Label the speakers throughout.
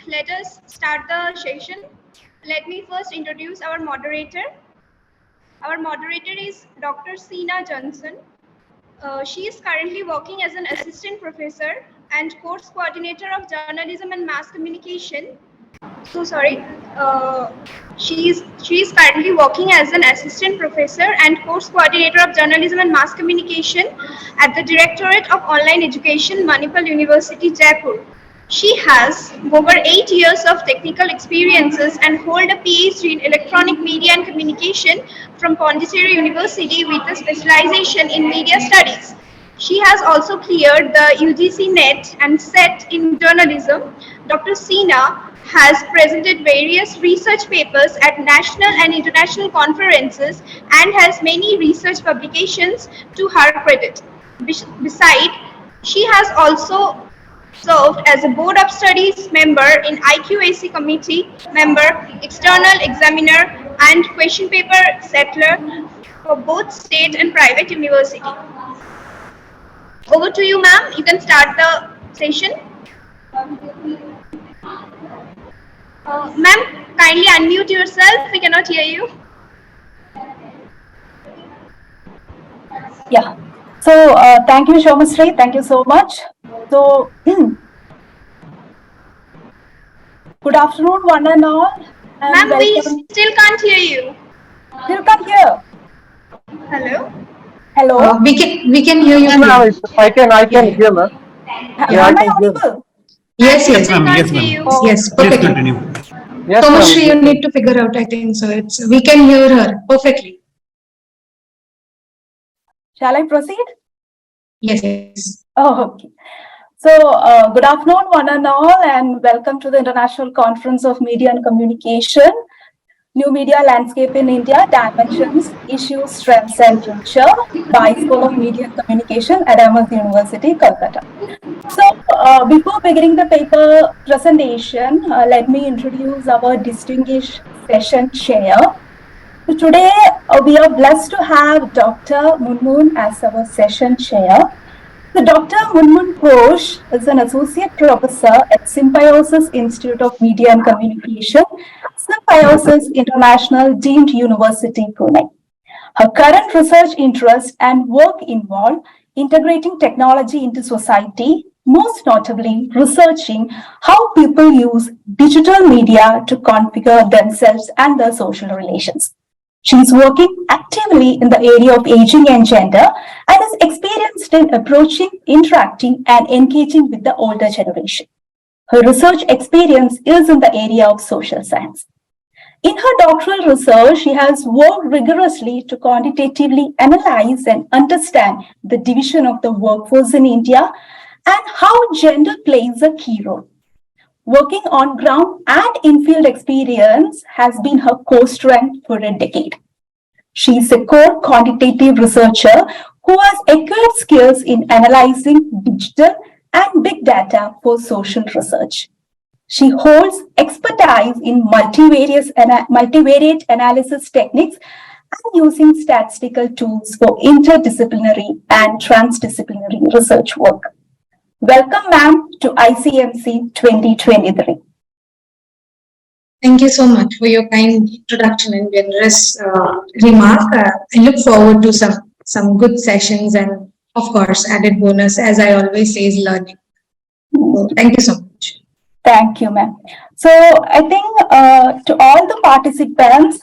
Speaker 1: let us start the session. Let me first introduce our moderator. Our moderator is Dr. Seena Johnson. She is currently working as an assistant professor and course coordinator of journalism and mass communication. She is currently working as an assistant professor and course coordinator of journalism and mass communication at the Directorate of Online Education, Manipal University, Jaipur. She has over 8 years of technical experiences and hold a PhD in electronic media and communication from Pondicherry University with a specialization in media studies. She has also cleared the UGC NET and SET in journalism. Dr. Seena has presented various research papers at national and international conferences and has many research publications to her credit. Besides, she has also served as a Board of Studies member in IQAC committee member, external examiner, and question paper settler for both state and private university. Over to you, ma'am. You can start the session. Ma'am, kindly unmute yourself. We cannot hear you.
Speaker 2: Yeah. So thank you, Shomasri. Thank you so much. So good afternoon, one and all.
Speaker 1: Ma'am, we still can't hear you.
Speaker 2: Still can't hear.
Speaker 1: Hello.
Speaker 2: Hello.
Speaker 3: We can hear you.
Speaker 4: I can hear, ma'am.
Speaker 2: Yeah, am I audible?
Speaker 3: Yes,
Speaker 1: ma'am.
Speaker 3: Yes, perfectly.
Speaker 4: Yes,
Speaker 3: Shomasri, you need to figure out. I think so. We can hear her perfectly.
Speaker 2: Shall I proceed?
Speaker 3: Yes.
Speaker 2: Oh, okay. So, good afternoon, one and all, and welcome to the International Conference of Media and Communication, New Media Landscape in India, Dimensions, Issues, Strengths and Future by School of Media and Communication at Ahmedabad University, Kolkata. So, before beginning the paper presentation, let me introduce our distinguished session chair. So today, we are blessed to have Dr. Munmun as our session chair. So Dr. Munmun Ghosh is an associate professor at Symbiosis Institute of Media and Communication, Symbiosis International Deemed University, Pune. Her current research interests and work involve integrating technology into society, most notably researching how people use digital media to configure themselves and their social relations. She is working actively in the area of aging and gender and is experienced in approaching, interacting, and engaging with the older generation. Her research experience is in the area of social science. In her doctoral research, she has worked rigorously to quantitatively analyze and understand the division of the workforce in India and how gender plays a key role. Working on ground and in-field experience has been her core strength for a decade. She is a core quantitative researcher who has acquired skills in analyzing digital and big data for social research. She holds expertise in multivariate analysis techniques and using statistical tools for interdisciplinary and transdisciplinary research work. Welcome, ma'am, to ICMC 2023.
Speaker 3: Thank you so much for your kind introduction and generous remark. I look forward to some good sessions and, of course, added bonus, as I always say, is learning. So, thank you so much.
Speaker 2: Thank you, ma'am. So I think to all the participants,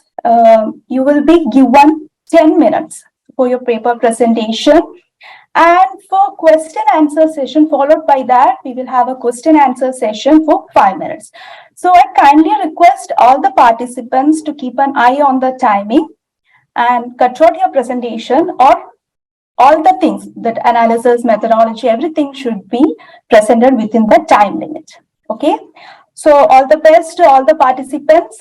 Speaker 2: you will be given 10 minutes for your paper presentation. And for question answer session, followed by that, we will have a question answer session for 5 minutes. So I kindly request all the participants to keep an eye on the timing and cut short your presentation, or all the things, that analysis, methodology, everything should be presented within the time limit. Okay. So all the best to all the participants.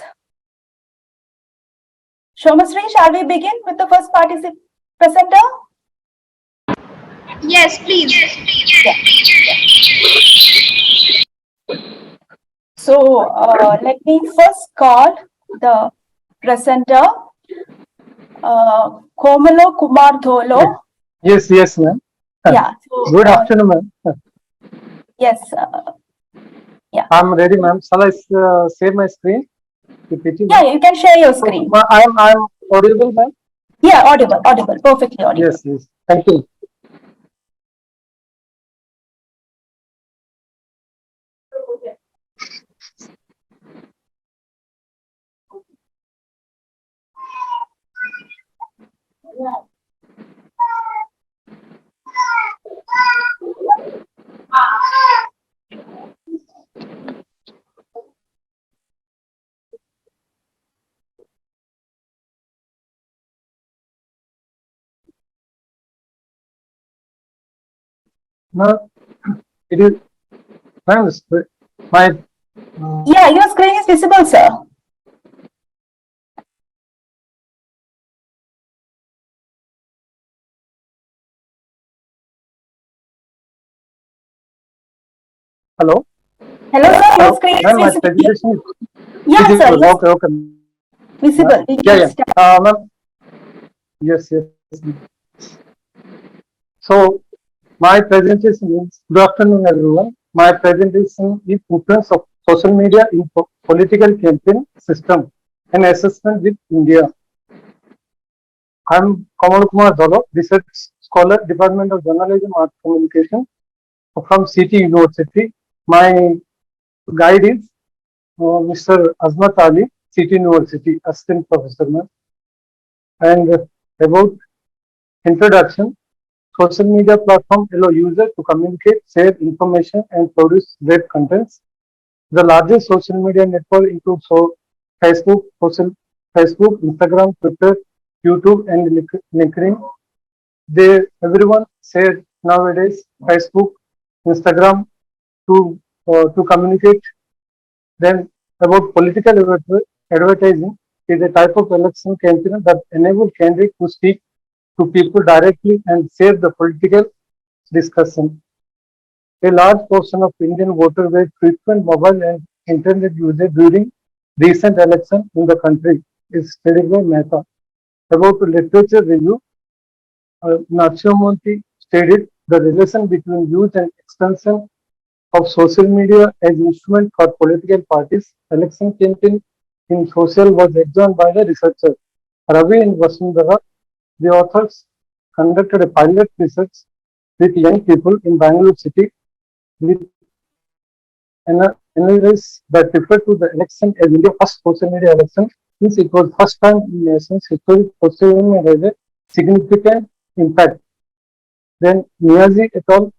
Speaker 2: Shomasri, shall we begin with the first presenter?
Speaker 1: Yes, please.
Speaker 2: So let me first call the presenter, Komalo Kumar Dholo.
Speaker 4: Yes, ma'am.
Speaker 2: Yeah. So,
Speaker 4: good afternoon, ma'am.
Speaker 2: Yes. Yeah.
Speaker 4: I'm ready, ma'am. Shall I share my screen?
Speaker 2: Yeah, you can share your screen.
Speaker 4: I'm audible, ma'am?
Speaker 2: Yeah, audible, perfectly audible.
Speaker 4: Yes, yes. Thank you. No, it is, ma'am, my,
Speaker 2: Yeah, your screen is visible, sir.
Speaker 4: hello?
Speaker 2: Hello, sir, your screen is
Speaker 4: Ma'am, my
Speaker 2: visible.
Speaker 4: presentation is
Speaker 2: Yeah, sir,
Speaker 4: visible.
Speaker 2: yes,
Speaker 4: Okay, okay.
Speaker 2: visible.
Speaker 4: Yeah. Ma'am, yes. So, my presentation is, good afternoon, everyone. My presentation is influence of social media in political campaign system and assessment with India. I'm Kamal Kumar Dholo, research scholar, Department of Journalism and Communication from City University. My guide is Mr. Azmat Ali, City University, Assistant Professor. And about introduction, social media platforms allow users to communicate, share information, and produce web contents. The largest social media network includes Facebook, Facebook, Instagram, Twitter, YouTube, and LinkedIn. Everyone share nowadays Facebook, Instagram to communicate. Then about political advertising is a type of election campaign that enable candidates to speak to people directly and share the political discussion. A large portion of Indian voters were frequent mobile and internet users during recent election in the country, is studied by Mehta. About literature review, Nakshamonti stated the relation between use and extension of social media as instrument for political parties. Election campaign in social was examined by the researcher Ravi and Vasundhara. The authors conducted a pilot research with young people in Bangalore city with analysis that referred to the election as India's first social media election, since it was first time in nation's history social media has a significant impact. Then Niazi et al.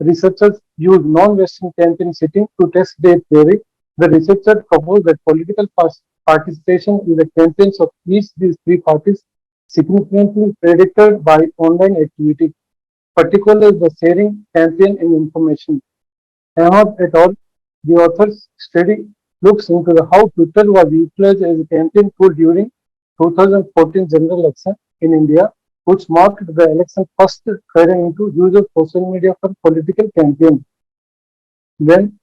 Speaker 4: Researchers used non-Western campaign setting to test their theory. The researchers proposed that political participation in the campaigns of each of these three parties significantly predicted by online activity, particularly the sharing, campaign, and information. Ahmad et al. The author's study looks into how Twitter was utilized as a campaign tool during 2014 general election in India, which marked the election first foray into use of social media for political campaign. Then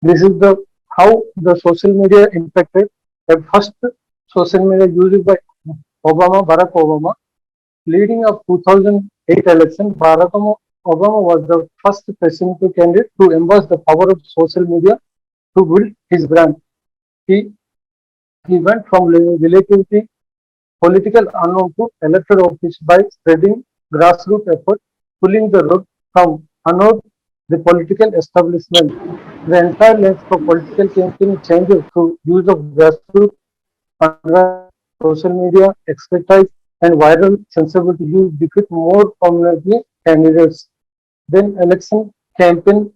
Speaker 4: this is the how the social media impacted the first social media used by Barack Obama. Leading up 2008 election, Barack Obama was the first presidential candidate to embrace the power of social media to build his brand. He, he went from relatively political unknown to elected office by spreading grassroots effort, pulling the rug from unknown the political establishment. The entire landscape of political campaign changes through use of grassroots fundraising, social media expertise, and viral sensibility used defeat more prominently candidates. Then election campaign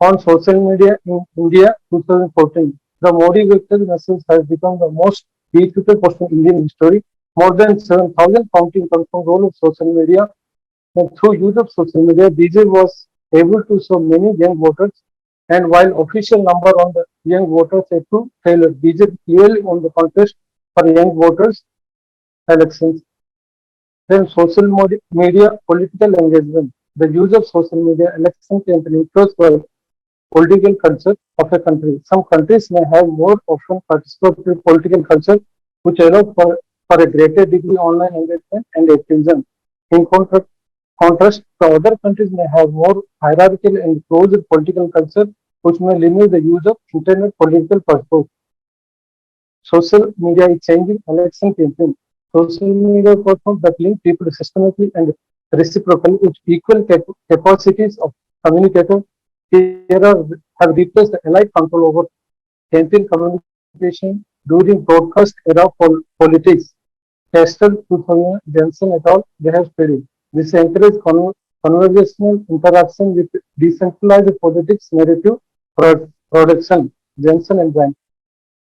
Speaker 4: on social media in India 2014. The Modi victory message has become the most repeated post in Indian history. More than 7,000 counting confirmed role of social media. And through use of social media, BJ was able to show many young voters. And while official number on the young voters are to failure, BJ clearly won the contest for young voters elections. Then social media political engagement. The use of social media election campaign influenced by political culture of a country. Some countries may have more often participatory political culture, which allow for a greater degree online engagement and activism. In contrast, the other countries may have more hierarchical and closed political culture, which may limit the use of internet political purpose. Social media is changing election campaign. Social media platforms that link people systematically and reciprocally with equal capacities of communicators have replaced the elite control over campaign communication during broadcast era politics. Castle 2000, Jensen et al. They have studied. This encourages conversational interaction with decentralized politics narrative production. Jensen and Brand.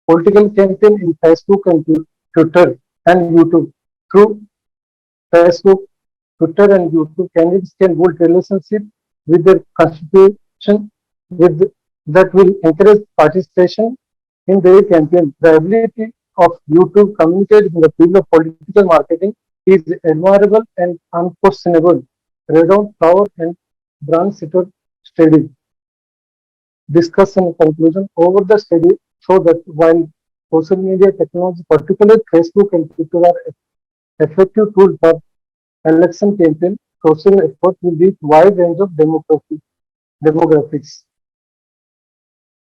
Speaker 4: Political campaign in Facebook and Twitter and YouTube. Through Facebook, Twitter and YouTube, candidates can build relationship with their constitution that will encourage participation in their campaign. The ability of you to communicate in the field of political marketing is admirable and unquestionable. Redon, Flower and Brand Sitter study. Discussion and conclusion. Over the study show that while social media technology, particularly Facebook and Twitter, are effective tools for election campaign, social effort will reach wide range of demographics.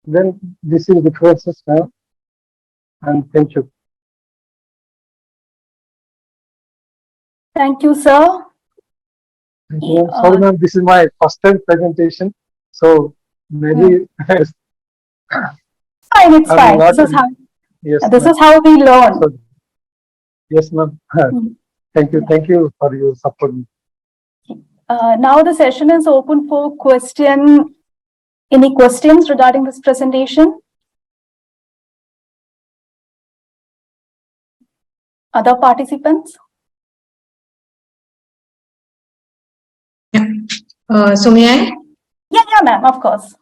Speaker 4: Then this is differences now, and thank you.
Speaker 2: Thank you, sir.
Speaker 4: Sorry, ma'am, this is my first time presentation, so maybe
Speaker 2: fine, it's fine. This is how we learn.
Speaker 4: So, yes, ma'am. Thank you for your support.
Speaker 2: Now the session is open for question. Any questions regarding this presentation? Other participants?
Speaker 3: So may I?
Speaker 2: Yeah, ma'am, of course.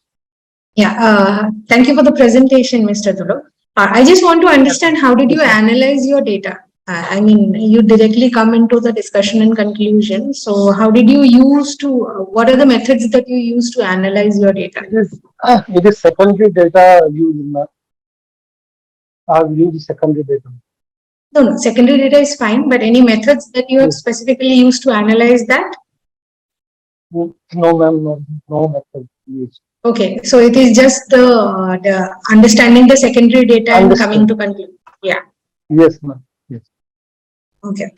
Speaker 3: Yeah, thank you for the presentation, Mr. Dhulu. I just want to understand, how did you analyze your data? I mean, you directly come into the discussion and conclusion. So how did you use to, what are the methods that you use to analyze your data?
Speaker 4: It is secondary data used. I've used secondary data.
Speaker 3: No, secondary data is fine, but any methods that you have specifically used to analyze that?
Speaker 4: No, ma'am, no method used.
Speaker 3: Okay, so it is just the understanding the secondary data and coming to conclusion. Yeah.
Speaker 4: Yes, ma'am. Yes.
Speaker 3: Okay.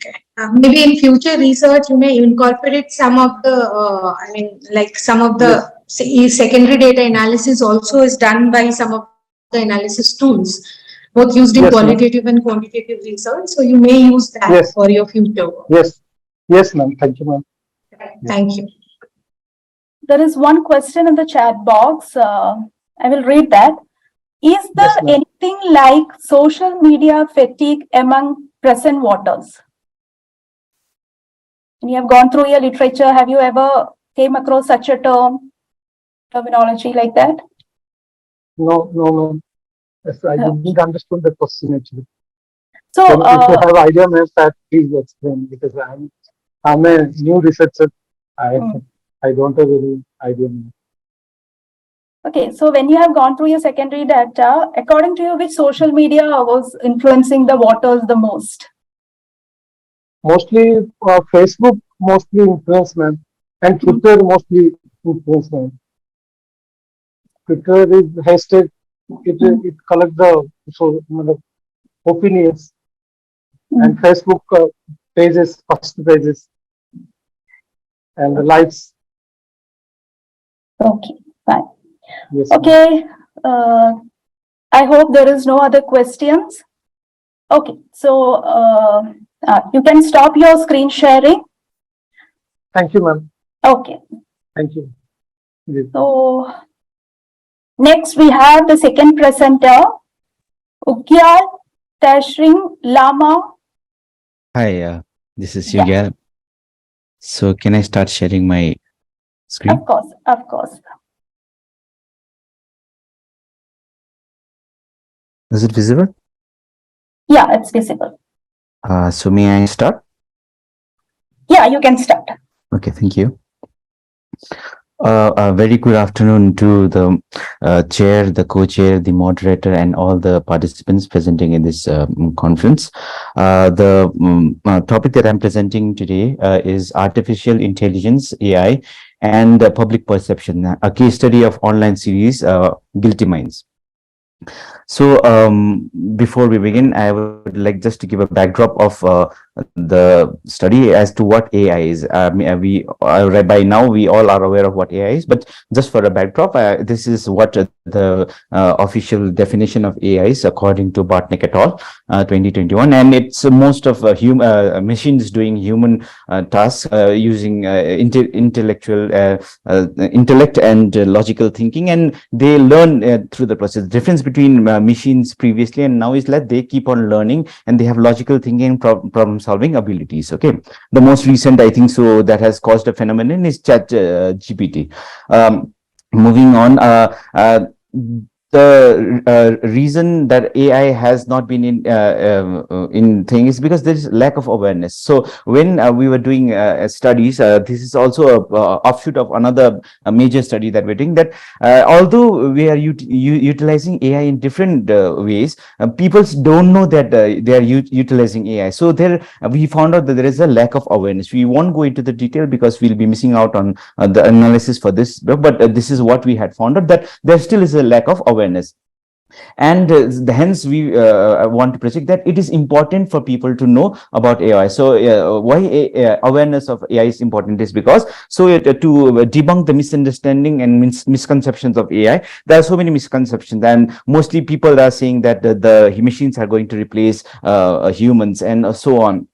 Speaker 3: Maybe in future research, you may incorporate some of the, I mean, like some of the secondary data analysis also is done by some of the analysis tools, both used in qualitative and quantitative research. So you may use that for your future work.
Speaker 4: Yes, ma'am. Thank you, ma'am.
Speaker 3: Thank you.
Speaker 2: There is one question in the chat box. I will read that. Is there anything like social media fatigue among present voters? When you have gone through your literature, have you ever came across such a terminology like that?
Speaker 4: No, ma'am. Yes, I didn't understand the question actually.
Speaker 2: So,
Speaker 4: if you have idea, ma'am, that please explain, because I'm a new researcher. I don't have any idea.
Speaker 2: Okay, so when you have gone through your secondary data, according to you, which social media was influencing the voters the most?
Speaker 4: Mostly Facebook, mostly influence, ma'am, and Twitter mostly influence, ma'am. Twitter is hashtag. It collects the opinions, and Facebook pages, first pages, and the likes.
Speaker 2: Okay, fine.
Speaker 4: Yes,
Speaker 2: okay, I hope there is no other questions. Okay, so you can stop your screen sharing.
Speaker 4: Thank you, ma'am.
Speaker 2: Okay.
Speaker 4: Thank you. Yes.
Speaker 2: So next we have the second presenter, Ugyal Tashring Lama.
Speaker 5: Hi, this is Ugyal. So can I start sharing my screen?
Speaker 2: Of course.
Speaker 5: Is it visible?
Speaker 2: Yeah, it's visible.
Speaker 5: So may I start?
Speaker 2: Yeah, you can start.
Speaker 5: Okay, thank you. A very good afternoon to the chair, the co-chair, the moderator, and all the participants presenting in this conference. The topic that I'm presenting today is artificial intelligence, AI, and public perception, a case study of online series, Guilty Minds. So before we begin, I would like just to give a backdrop of the study as to what AI is. By now we all are aware of what AI is, but just for a backdrop, this is what the official definition of AI is according to Bartnick et al. 2021, and it's most of machines doing human tasks using intellectual intellect and logical thinking, and they learn through the process. The difference between machines previously and now is that they keep on learning and they have logical thinking and problem solving abilities. Okay, the most recent, I think so, that has caused a phenomenon is chat GPT. Moving on, the reason that AI has not been in thing is because there is lack of awareness. So when we were doing studies, this is also a offshoot of another major study that we're doing, that although we are utilizing AI in different ways, people don't know that they are utilizing AI. So there we found out that there is a lack of awareness. We won't go into the detail because we'll be missing out on the analysis for this, but this is what we had found out, that there still is a lack of awareness. And hence we want to project that it is important for people to know about AI. So why awareness of AI is important is because to debunk the misunderstanding and misconceptions of AI. There are so many misconceptions, and mostly people are saying that the machines are going to replace humans and so on.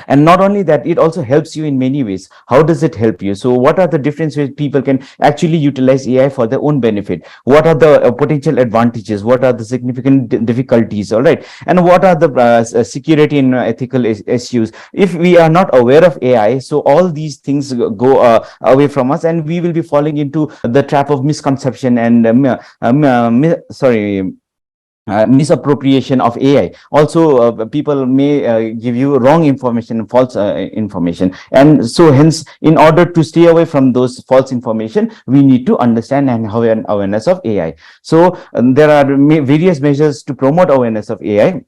Speaker 5: And not only that, it also helps you in many ways. How does it help you? So what are the different ways people can actually utilize AI for their own benefit? What are the potential advantages? What are the significant difficulties? All right, and what are the security and ethical issues? If we are not aware of AI, so all these things go away from us, and we will be falling into the trap of misconception and misappropriation of AI. Also, people may give you wrong information, false information, and so hence, in order to stay away from those false information, we need to understand and have an awareness of AI. So there are various measures to promote awareness of AI.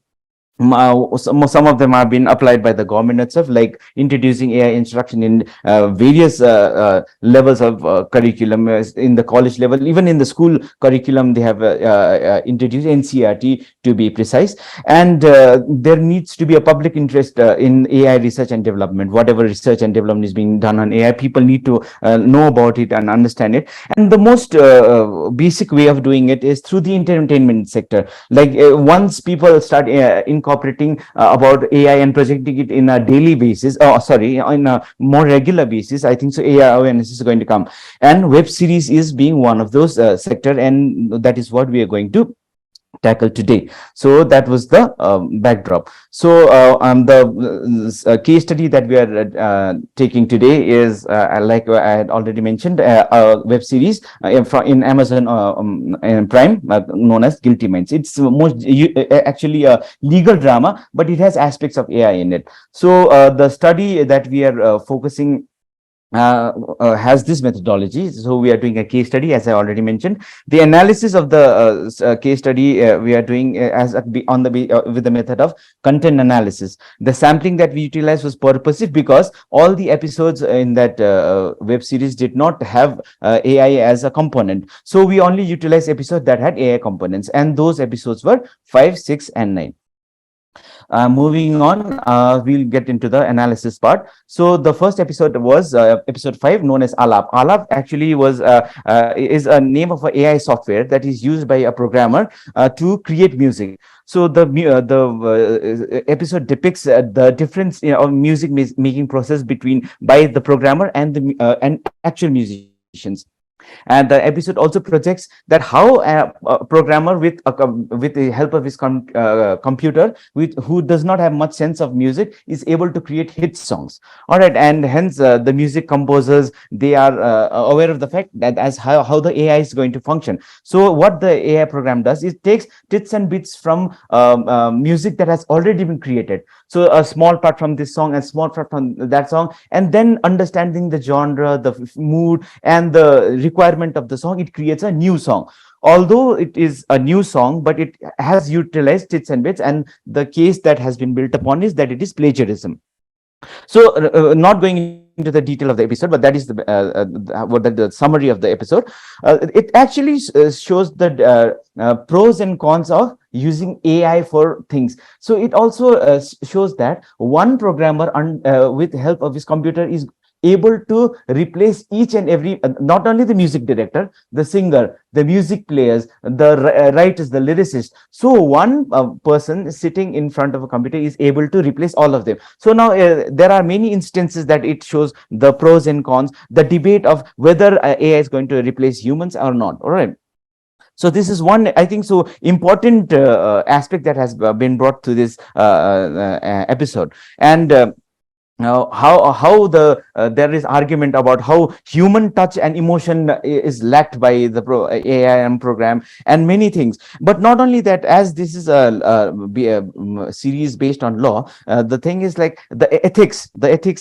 Speaker 5: Some of them have been applied by the government itself, like introducing AI instruction in various levels of curriculum, in the college level, even in the school curriculum. They have introduced NCRT, to be precise. And there needs to be a public interest in AI research and development. Whatever research and development is being done on AI, people need to know about it and understand it. And the most basic way of doing it is through the entertainment sector. Like once people start incorporating about AI and projecting it in a daily basis, in a more regular basis, I think so AI awareness is going to come. And web series is being one of those sector, and that is what we are going to tackle today. So that was the backdrop. So the case study that we are taking today is like I had already mentioned, a web series in Amazon Prime, known as Guilty Minds. It's actually a legal drama, but it has aspects of AI in it. So the study that we are focusing has this methodology. So we are doing a case study, as I already mentioned. The analysis of the case study we are doing with the method of content analysis. The sampling that we utilized was purposive because all the episodes in that web series did not have AI as a component. So we only utilized episodes that had AI components, and those episodes were 5, 6, and 9. Moving on, we'll get into the analysis part. So the first episode was episode 5, known as Alap. Alap actually is a name of an AI software that is used by a programmer to create music. So the episode depicts the difference of music making process by the programmer and the actual musicians. And the episode also projects that how a programmer with the help of his computer, who does not have much sense of music, is able to create hit songs. All right, and hence the music composers, they are aware of the fact that as how the AI is going to function. So what the AI program does is takes bits and bits from music that has already been created. So a small part from this song and small part from that song, and then understanding the genre, the mood, and the requirement of the song, it creates a new song. Although it is a new song, but it has utilized bits and bits, and the case that has been built upon is that it is plagiarism. So, not going into the detail of the episode, but that is the summary of the episode. It actually shows the pros and cons of using AI for things. So it also shows that one programmer with help of his computer is able to replace each and every, not only the music director, the singer, the music players, the writers, the lyricists. So one person sitting in front of a computer is able to replace all of them. So now there are many instances that it shows the pros and cons, the debate of whether AI is going to replace humans or not. All right. So this is one, I think, so important aspect that has been brought to this episode. And now, how there is argument about how human touch and emotion is lacked by the AIM program and many things. But not only that, as this is a series based on law, the thing is like the ethics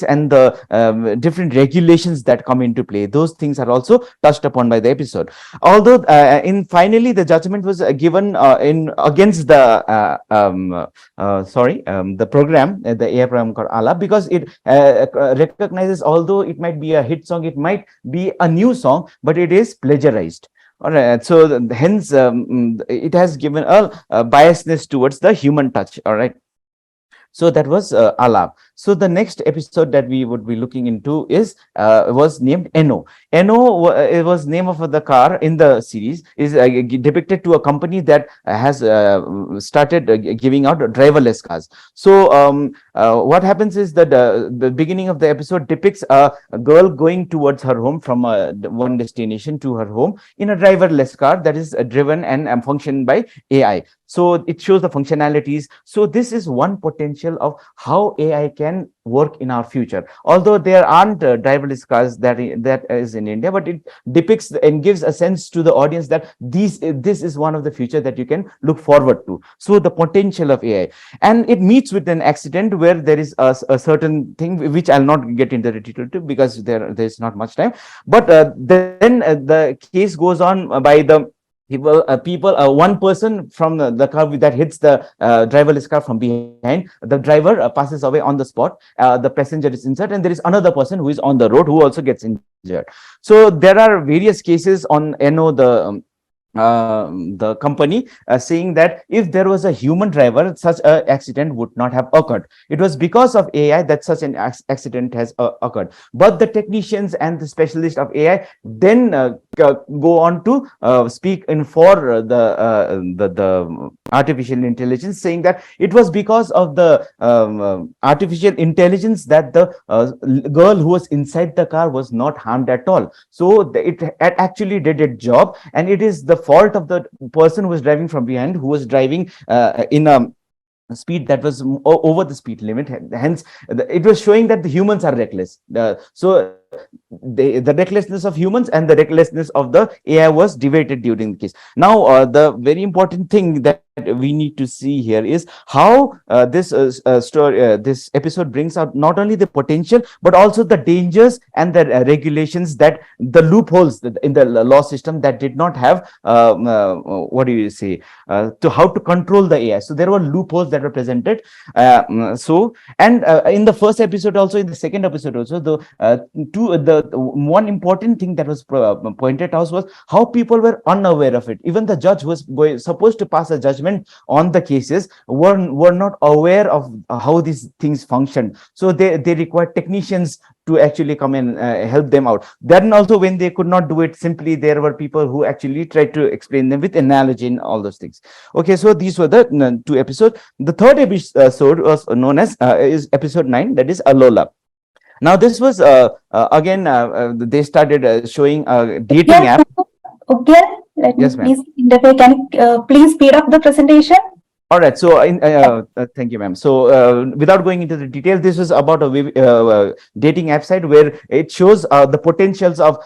Speaker 5: and the different regulations that come into play. Those things are also touched upon by the episode. Although in finally the judgment was given in against the the program, the AI program called ALA, because it recognizes, although it might be a hit song, it might be a new song, but it is plagiarized. All right. So hence it has given a biasness towards the human touch. All right. So that was Alap. So the next episode that we would be looking into is was named Eno. Eno, it was name of the car in the series, is depicted to a company that has started giving out driverless cars. So what happens is that the beginning of the episode depicts a girl going towards her home from one destination to her home in a driverless car that is driven and functioned by AI. So it shows the functionalities. So this is one potential of how AI can work in our future. Although there aren't driverless cars that is in India, but it depicts and gives a sense to the audience that this is one of the future that you can look forward to. So the potential of AI, and it meets with an accident where there is a certain thing which I'll not get into the detail to because there's not much time. But then the case goes on by the one person from the car that hits the driverless car from behind. The driver passes away on the spot. The passenger is inside, and there is another person who is on the road who also gets injured. So there are various cases on NO, the company saying that if there was a human driver, such an accident would not have occurred. It was because of AI that such an accident has occurred. But the technicians and the specialists of AI then go on to speak in for the artificial intelligence, saying that it was because of the artificial intelligence that the girl who was inside the car was not harmed at all. So it actually did its job, and it is the fault of the person who was driving from behind, who was driving in a speed that was over the speed limit. Hence it was showing that the humans are reckless. So the recklessness of humans and the recklessness of the AI was debated during the case. Now the very important thing that we need to see here is how this story, this episode brings out not only the potential but also the dangers and the regulations, that the loopholes in the law system that did not have what do you say to how to control the AI. So there were loopholes that were presented. And in the first episode, also in the second episode, also the one important thing that was pointed out was how people were unaware of it. Even the judge was supposed to pass a judgment on the cases were not aware of how these things function. So they required technicians to actually come and help them out. Then also, when they could not do it simply, there were people who actually tried to explain them with analogy and all those things. Okay, so these were the two episodes. The third episode was known as is episode 9, that is Alola. Now this was again they started showing a dating app.
Speaker 2: Okay, let me
Speaker 5: Yes, ma'am.
Speaker 2: please interfere. Can you please speed up the presentation?
Speaker 5: All right. So, thank you, ma'am. So, without going into the details, this is about a dating app site where it shows the potentials of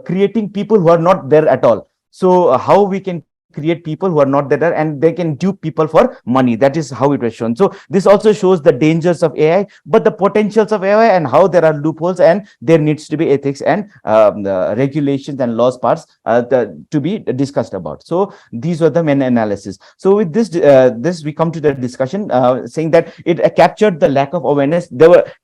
Speaker 5: creating people who are not there at all. So, how we can create people who are not there, and they can dupe people for money. That is how it was shown. So this also shows the dangers of AI, but the potentials of AI, and how there are loopholes, and there needs to be ethics and the regulations and laws parts to be discussed about. So these were the main analysis. So with this we come to the discussion, saying that it captured the lack of awareness.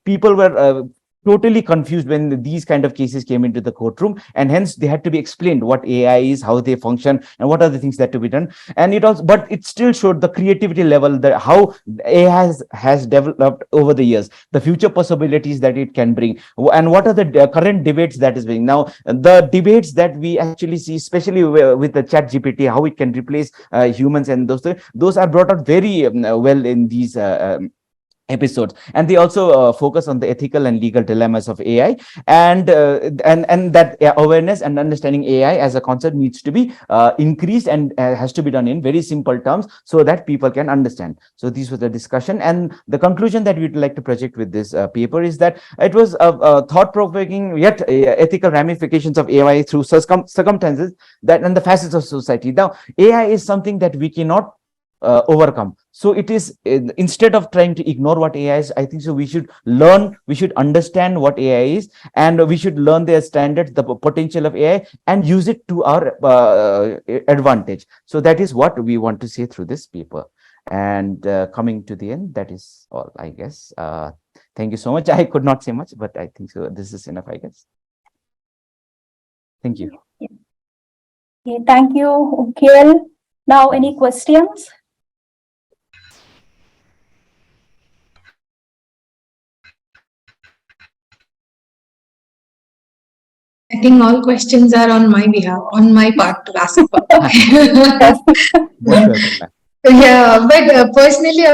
Speaker 5: People were totally confused when these kind of cases came into the courtroom, and hence they had to be explained what AI is, how they function, and what are the things that to be done. And it also, but it still showed the creativity level, that how AI has developed over the years, the future possibilities that it can bring, and what are the current debates that is being now, the debates that we actually see, especially with the chat GPT, how it can replace humans, and those are brought out very well in these episodes. And they also focus on the ethical and legal dilemmas of AI, and that awareness and understanding AI as a concept needs to be increased, and has to be done in very simple terms so that people can understand. So these were the discussion, and the conclusion that we'd like to project with this paper is that it was thought-provoking yet ethical ramifications of AI through circumstances that and the facets of society. Now AI is something that we cannot overcome. So it is, instead of trying to ignore what AI is, I think so we should learn, we should understand what AI is, and we should learn their standards, the potential of AI, and use it to our advantage. So that is what we want to say through this paper. And coming to the end, that is all, I guess. Thank you so much. I could not say much, but I think so this is enough, I guess. Thank you.
Speaker 2: Okay, thank you, Ukhil. Now, any questions?
Speaker 3: I think all questions are on my behalf, on my part to ask for.
Speaker 5: Most welcome.
Speaker 3: Yeah, but personally,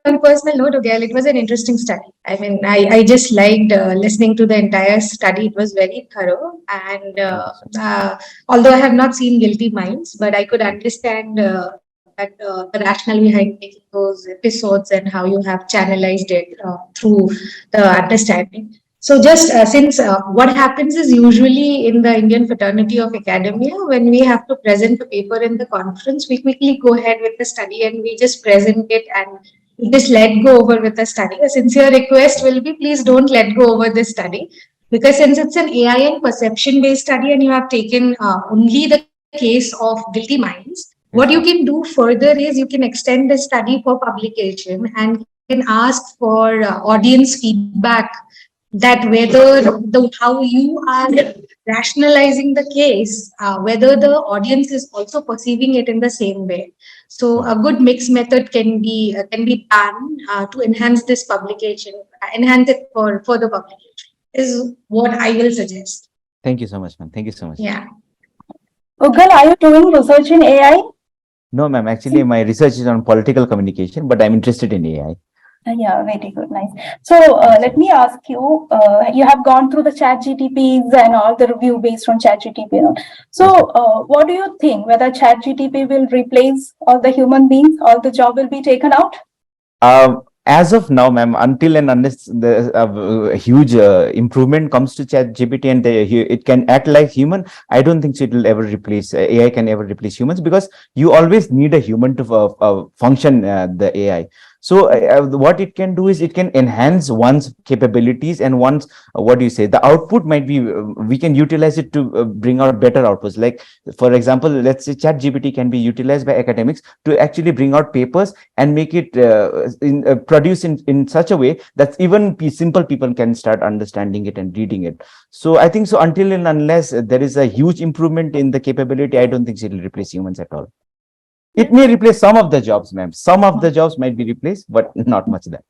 Speaker 3: on personal note, Gail, it was an interesting study. I mean, I just liked listening to the entire study. It was very thorough. And although I have not seen Guilty Minds, but I could understand that the rationale behind making those episodes and how you have channelized it through the understanding. So just since what happens is usually in the Indian fraternity of academia, when we have to present a paper in the conference, we quickly go ahead with the study and we just present it and we just let go over with the study. A sincere request will be, please don't let go over this study, because since it's an AI and perception based study and you have taken only the case of Guilty Minds, what you can do further is you can extend the study for publication and can ask for audience feedback, that whether how you are rationalizing the case, whether the audience is also perceiving it in the same way. So a good mixed method can be done to enhance this publication, enhance it for further publication, is what I will suggest.
Speaker 5: Thank you so much, ma'am. Thank you so much.
Speaker 3: Yeah.
Speaker 2: Ukhil, are you doing research in AI?
Speaker 5: No, ma'am. Actually, my research is on political communication, but I'm interested in AI.
Speaker 2: Yeah, very good, nice. So let me ask you, you have gone through the chat GTPs and all the review based on chat GTP. You know? So what do you think, whether chat GTP will replace all the human beings, all the job will be taken out?
Speaker 5: As of now, ma'am, until and unless the huge improvement comes to chat GPT and it can act like human, I don't think so it will ever replace, AI can ever replace humans, because you always need a human to function the AI. So what it can do is it can enhance one's capabilities and one's, what do you say, the output might be, we can utilize it to bring out better outputs. Like, for example, let's say chat GPT can be utilized by academics to actually bring out papers and make it produce in such a way that even simple people can start understanding it and reading it. So I think so until and unless there is a huge improvement in the capability, I don't think it will replace humans at all. It may replace some of the jobs, ma'am. Some of the jobs might be replaced, but not much there.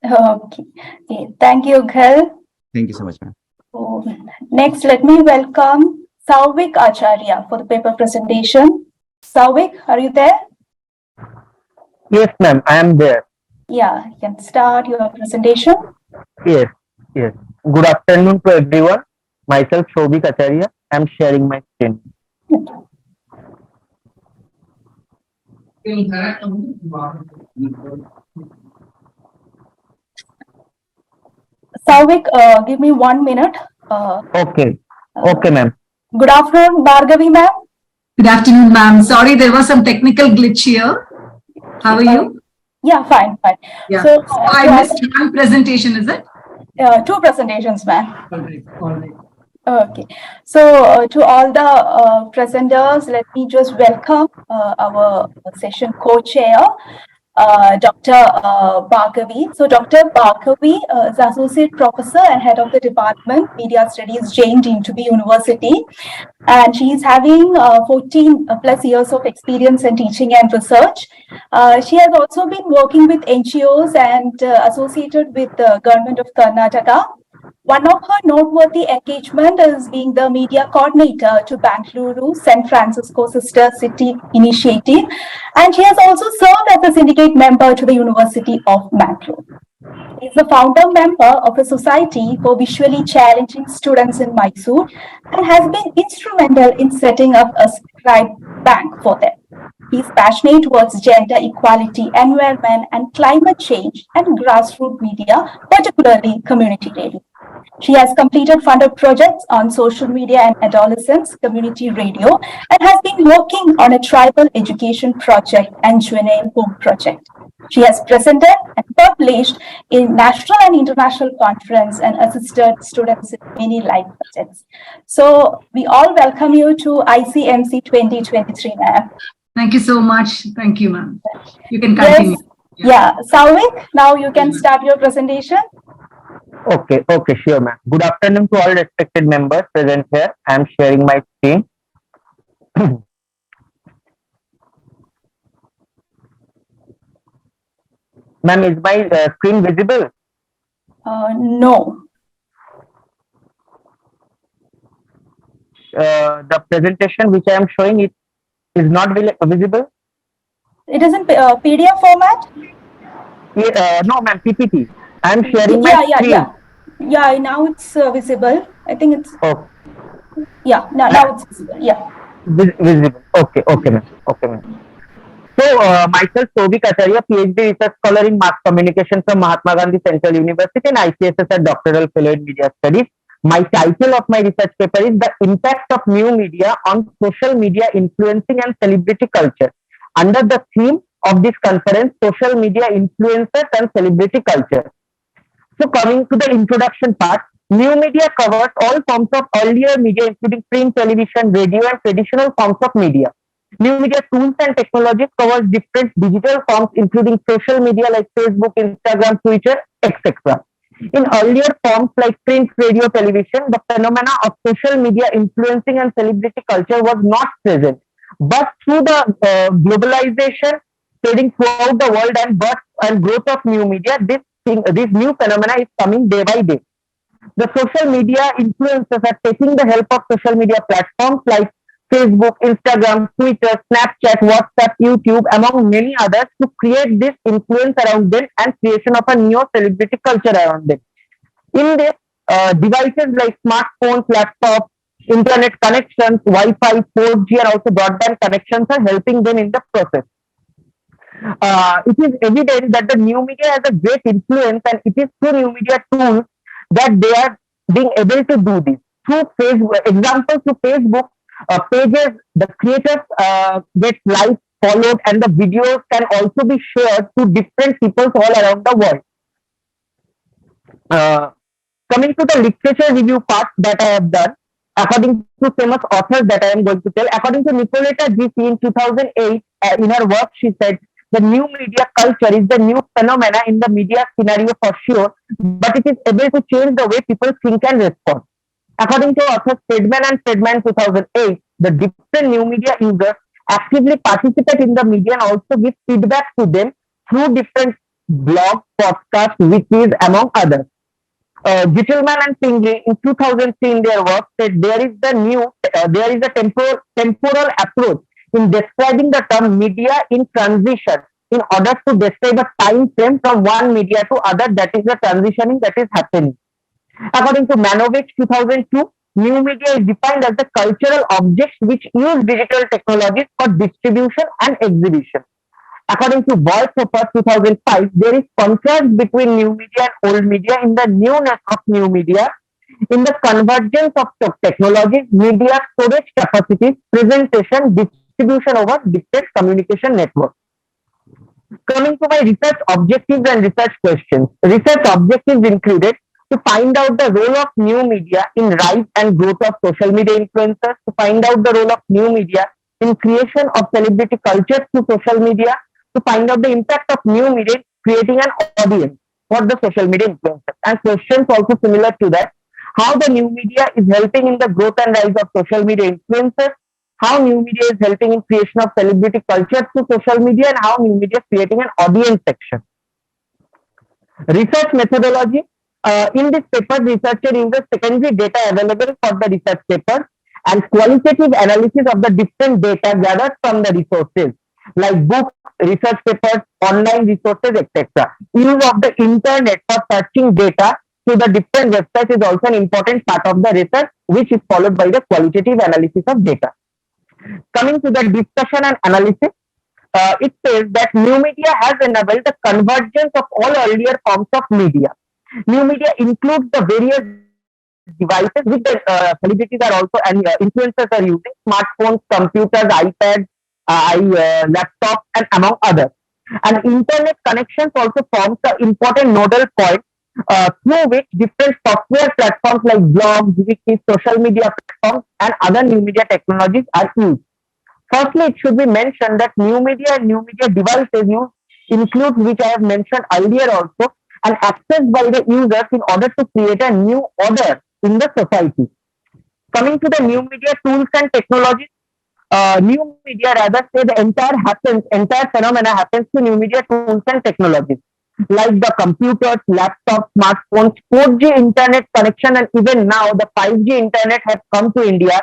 Speaker 2: Okay. Thank you, Ukhil.
Speaker 5: Thank you so much, ma'am.
Speaker 2: Next, let me welcome Sauvik Acharya for the paper presentation. Sauvik, are you there?
Speaker 6: Yes, ma'am, I am there.
Speaker 2: Yeah, you can start your presentation.
Speaker 6: Yes, yes. Good afternoon to everyone. Myself, Shobhik Acharya. I am sharing my screen.
Speaker 2: Sauvik, give me 1 minute.
Speaker 6: Okay, okay, ma'am.
Speaker 2: Good afternoon, Bhargavi, ma'am.
Speaker 7: Good afternoon, ma'am. Sorry, there was some technical glitch here. How are you?
Speaker 2: Yeah, fine.
Speaker 7: Yeah.
Speaker 2: So,
Speaker 7: I missed one presentation, is it?
Speaker 2: two presentations, ma'am.
Speaker 7: All right.
Speaker 2: Okay. So, to all the presenters, let me just welcome our session co-chair, Dr. Bhargavi. So, Dr. Bhargavi is Associate Professor and Head of the Department, Media Studies, Jain Dean to be University. And she is having 14 plus years of experience in teaching and research. She has also been working with NGOs and associated with the government of Karnataka. One of her noteworthy engagement is being the media coordinator to Bangalore San Francisco Sister City Initiative, and she has also served as a syndicate member to the University of Bangalore. She is the founder member of a society for visually challenging students in Mysore and has been instrumental in setting up a scribe bank for them. He is passionate towards gender equality, environment, and climate change and grassroots media, particularly community radio. She has completed funded projects on social media and adolescents, community radio, and has been working on a tribal education project and juvenile home project. She has presented and published in national and international conference and assisted students in many life projects. So we all welcome you to ICMC 2023, ma'am.
Speaker 7: Thank you so much. Thank you, ma'am. You can continue.
Speaker 2: Yes. Yeah. Sauvik, now you can start your presentation.
Speaker 6: Okay, sure, ma'am. Good afternoon to all respected members present here. I am sharing my screen. Ma'am, is my screen visible?
Speaker 2: No.
Speaker 6: The presentation which I am showing it is not visible.
Speaker 2: It is in PDF format?
Speaker 6: No, ma'am, PPT. I am sharing my screen.
Speaker 2: Yeah, now it's visible. I think it's.
Speaker 6: Oh.
Speaker 2: Yeah, now it's visible. Yeah.
Speaker 6: Visible. Okay, ma'am. So, myself, Shobhik Acharya, PhD research scholar in mass communication from Mahatma Gandhi Central University and ICSS doctoral fellow in media studies. My title of my research paper is The Impact of New Media on Social Media Influencing and Celebrity Culture. Under the theme of this conference, Social Media Influencers and Celebrity Culture. So, coming to the introduction part, new media covers all forms of earlier media, including print, television, radio, and traditional forms of media. New media tools and technologies covers different digital forms, including social media like Facebook, Instagram, Twitter, etc. In earlier forms like print, radio, television, the phenomena of social media influencing and celebrity culture was not present. But through the globalization spreading throughout the world and birth and growth of new media, this new phenomena is coming day by day. The social media influencers are taking the help of social media platforms like Facebook, Instagram, Twitter, Snapchat, WhatsApp, YouTube, among many others to create this influence around them and creation of a new celebrity culture around them. In this, devices like smartphones, laptops, internet connections, Wi-Fi, 4G, and also broadband connections are helping them in the process. It is evident that the new media has a great influence, and it is through new media tools that they are being able to do this. Through Facebook, examples to Facebook pages, the creators get liked, followed, and the videos can also be shared to different people all around the world. Coming to the literature review part that I have done, according to famous authors that I am going to tell, according to Nicoletta G.C. in 2008, in her work, she said, the new media culture is the new phenomena in the media scenario for sure, but it is able to change the way people think and respond. According to authors Friedman and Friedman 2008, the different new media users actively participate in the media and also give feedback to them through different blogs, podcasts, wikis, among others. Gittelman and Pingley in 2003 in their work said there is a temporal approach in describing the term media in transition in order to describe a time frame from one media to other, that is the transitioning that is happening. According to Manovich 2002, new media is defined as the cultural objects which use digital technologies for distribution and exhibition. According to Boycopper 2005, there is contrast between new media and old media in the newness of new media. in the convergence of technologies, media storage capacities, presentation, distribution over different communication networks. Coming to my research objectives and research questions. Research objectives included to find out the role of new media in rise and growth of social media influencers, to find out the role of new media in creation of celebrity culture through social media, to find out the impact of new media in creating an audience for the social media influencers. And questions also similar to that. How the new media is helping in the growth and rise of social media influencers, how new media is helping in creation of celebrity culture through social media, and how new media is creating an audience section. Research methodology. In this paper, researcher uses secondary data available for the research paper and qualitative analysis of the different data gathered from the resources like books, research papers, online resources, etc. Use of the internet for searching data through the different websites is also an important part of the research, which is followed by the qualitative analysis of data. Coming to the discussion and analysis, it says that new media has enabled the convergence of all earlier forms of media. New media includes the various devices which the celebrities are also and influencers are using: smartphones, computers, iPads, laptops, and among others. And internet connections also forms the important nodal point through which different software platforms like blogs, wikis, social media platforms, and other new media technologies are used. Firstly, it should be mentioned that new media and new media devices include, which I have mentioned earlier also, and accessed by the users in order to create a new order in the society. Coming to the new media tools and technologies, new media rather say the entire phenomena happens to new media tools and technologies like the computers, laptops, smartphones, 4G internet connection, and even now the 5G internet has come to India.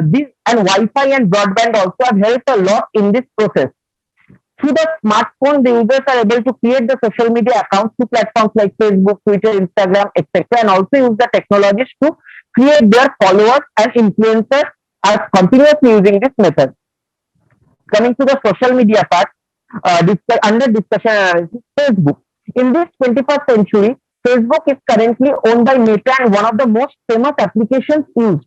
Speaker 6: This and Wi-Fi and broadband also have helped a lot in this process. Through the smartphone, the users are able to create the social media accounts through platforms like Facebook, Twitter, Instagram, etc., and also use the technologies to create their followers, and influencers are continuously using this method. Coming to the social media part, under discussion analysis, Facebook. In this 21st century, Facebook is currently owned by Meta and one of the most famous applications used.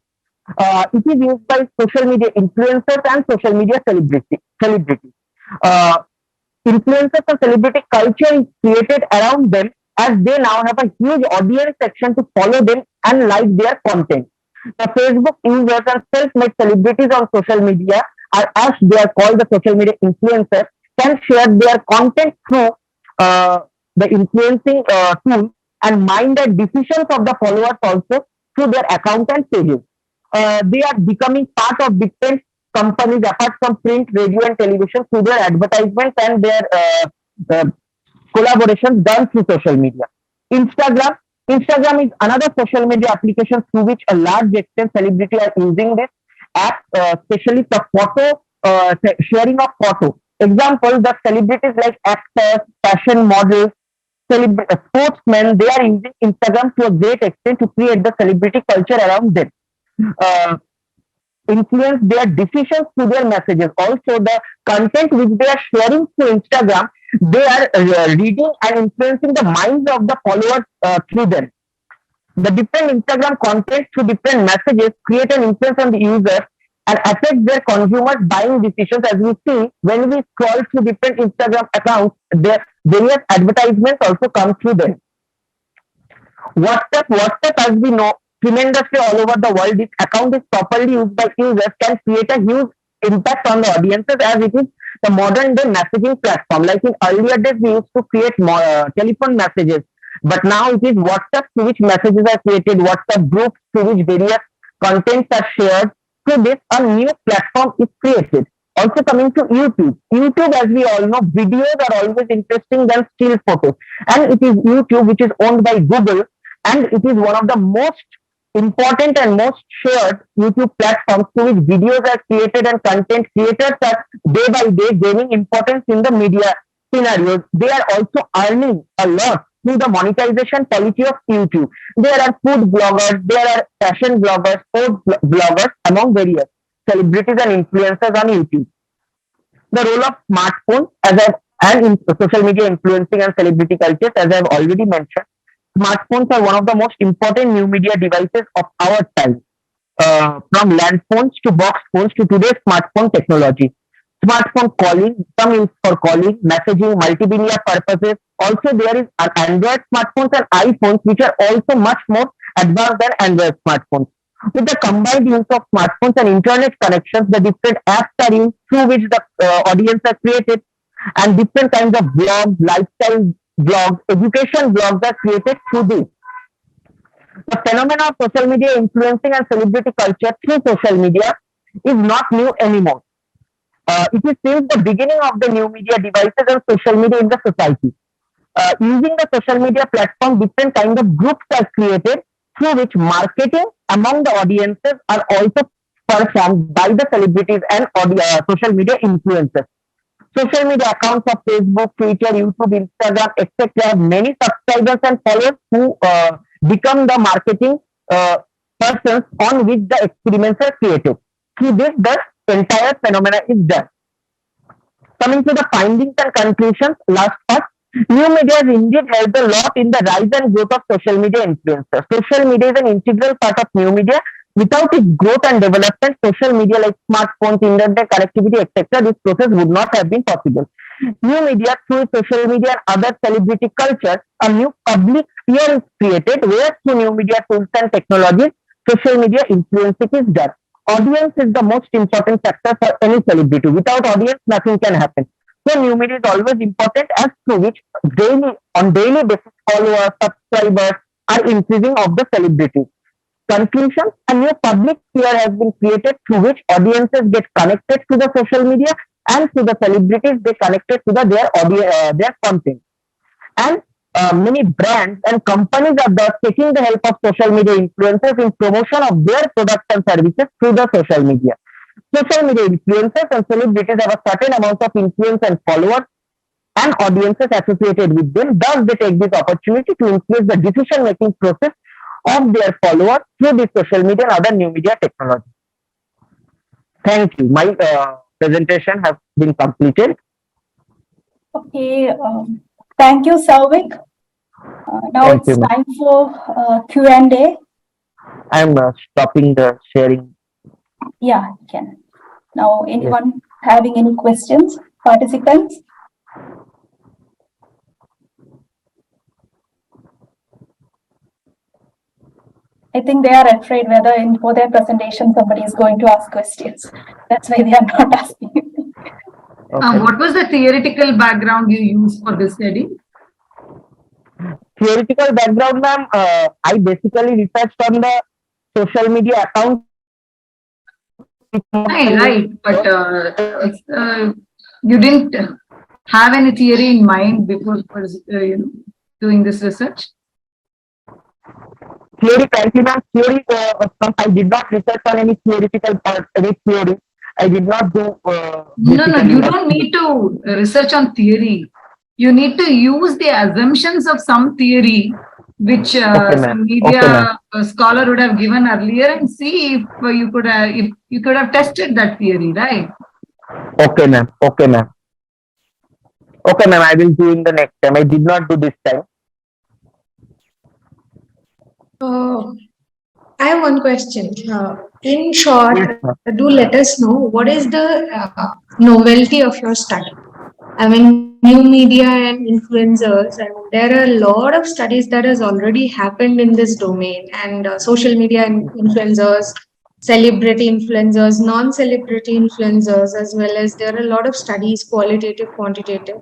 Speaker 6: It is used by social media influencers and social media celebrities. Influencers and celebrity culture is created around them, as they now have a huge audience section to follow them and like their content. The Facebook users and self-made celebrities on social media are, as they are called, the social media influencers, can share their content through the influencing tool and mind the decisions of the followers also through their account and pages. They are becoming part of different companies apart from print, radio, and television through their advertisements and their collaborations done through social media. Instagram is another social media application through which a large extent celebrities are using this app, especially for photo sharing of photo. Example: the celebrities like actors, fashion models, sportsmen, they are using Instagram to a great extent to create the celebrity culture around them. Influence their decisions through their messages. Also, the content which they are sharing through Instagram, they are reading and influencing the minds of the followers through them. The different Instagram content through different messages create an influence on the users and affect their consumers' buying decisions. As we see, when we scroll through different Instagram accounts, their various advertisements also come through them. WhatsApp, as we know, tremendously all over the world, this account is properly used by users, can create a huge impact on the audiences, as it is the modern day messaging platform. Like in earlier days, we used to create telephone messages, but now it is WhatsApp through which messages are created, WhatsApp groups through which various contents are shared. Through this, a new platform is created. Also coming to YouTube. YouTube, as we all know, videos are always interesting than still photos. And it is YouTube which is owned by Google, and it is one of the most important and most shared YouTube platforms through which videos are created and content creators are day by day gaining importance in the media scenarios. They are also earning a lot through the monetization policy of YouTube. There are food bloggers, there are fashion bloggers, sports bloggers, among various celebrities and influencers on YouTube. The role of smartphones and in social media influencing and celebrity cultures, as I have already mentioned. smartphones are one of the most important new media devices of our time. From land phones to box phones to today's smartphone technology. Smartphone calling, some used for calling, messaging, multimedia purposes. Also, there is an Android smartphones and iPhones, which are also much more advanced than Android smartphones. With the combined use of smartphones and internet connections, the different apps are used through which the audience are created, and different kinds of blogs, lifestyle blogs, education blogs are created through this. The phenomenon of social media influencing and celebrity culture through social media is not new anymore. It is since the beginning of the new media devices and social media in the society. Using the social media platform, different kinds of groups are created through which marketing among the audiences are also performed by the celebrities and social media influencers. Social media accounts of Facebook, Twitter, YouTube, Instagram, etc. have many subscribers and followers who become the marketing persons on which the experiments are created. Through this, the entire phenomena is done. Coming to the findings and conclusions, last part, new media has indeed helped a lot in the rise and growth of social media influencers. Social media is an integral part of new media. Without its growth and development, social media like smartphones, internet connectivity, etc., this process would not have been possible. New media, through social media and other celebrity culture, a new public sphere is created where through new media tools and technologies, social media influencing is done. Audience is the most important factor for any celebrity. Without audience, nothing can happen. So new media is always important, as through which on daily basis followers, subscribers are increasing of the celebrities. Conclusion, a new public sphere has been created through which audiences get connected to the social media, and through the celebrities they connected to their content. And many brands and companies are thus taking the help of social media influencers in promotion of their products and services through the social media. Social media influencers and celebrities have a certain amount of influence and followers and audiences associated with them. Thus, they take this opportunity to influence the decision-making process of their followers through this social media and other new media technology. Thank you. My presentation has been completed.
Speaker 2: Okay, thank you, Sauvik. Now
Speaker 6: Thank
Speaker 2: it's
Speaker 6: you,
Speaker 2: time for Q&A.
Speaker 6: I'm stopping the sharing.
Speaker 2: Yeah, you can. Now, anyone having any questions? Participants? I think they are afraid whether for their presentation somebody is going to ask questions. That's why they are not asking.
Speaker 6: Okay.
Speaker 7: What was the theoretical background you used for this study?
Speaker 6: Theoretical background, ma'am, I basically researched on the social media account.
Speaker 7: Right, but you didn't have any theory in mind before doing this research?
Speaker 6: Theory, frankly, ma'am, theory, I did not research on any theoretical part, any theory. I did not do.
Speaker 7: No, you don't need to research on theory. You need to use the assumptions of some theory which some media scholar would have given earlier, and see if you could have tested that theory, right?
Speaker 6: Okay, ma'am. Okay, ma'am. Okay, ma'am. I will do in the next time. I did not do this time.
Speaker 3: I have one question. In short, do let us know what is the novelty of your study. I mean, new media and influencers, and there are a lot of studies that has already happened in this domain, and social media and influencers, celebrity influencers, non-celebrity influencers, as well as there are a lot of studies, qualitative, quantitative.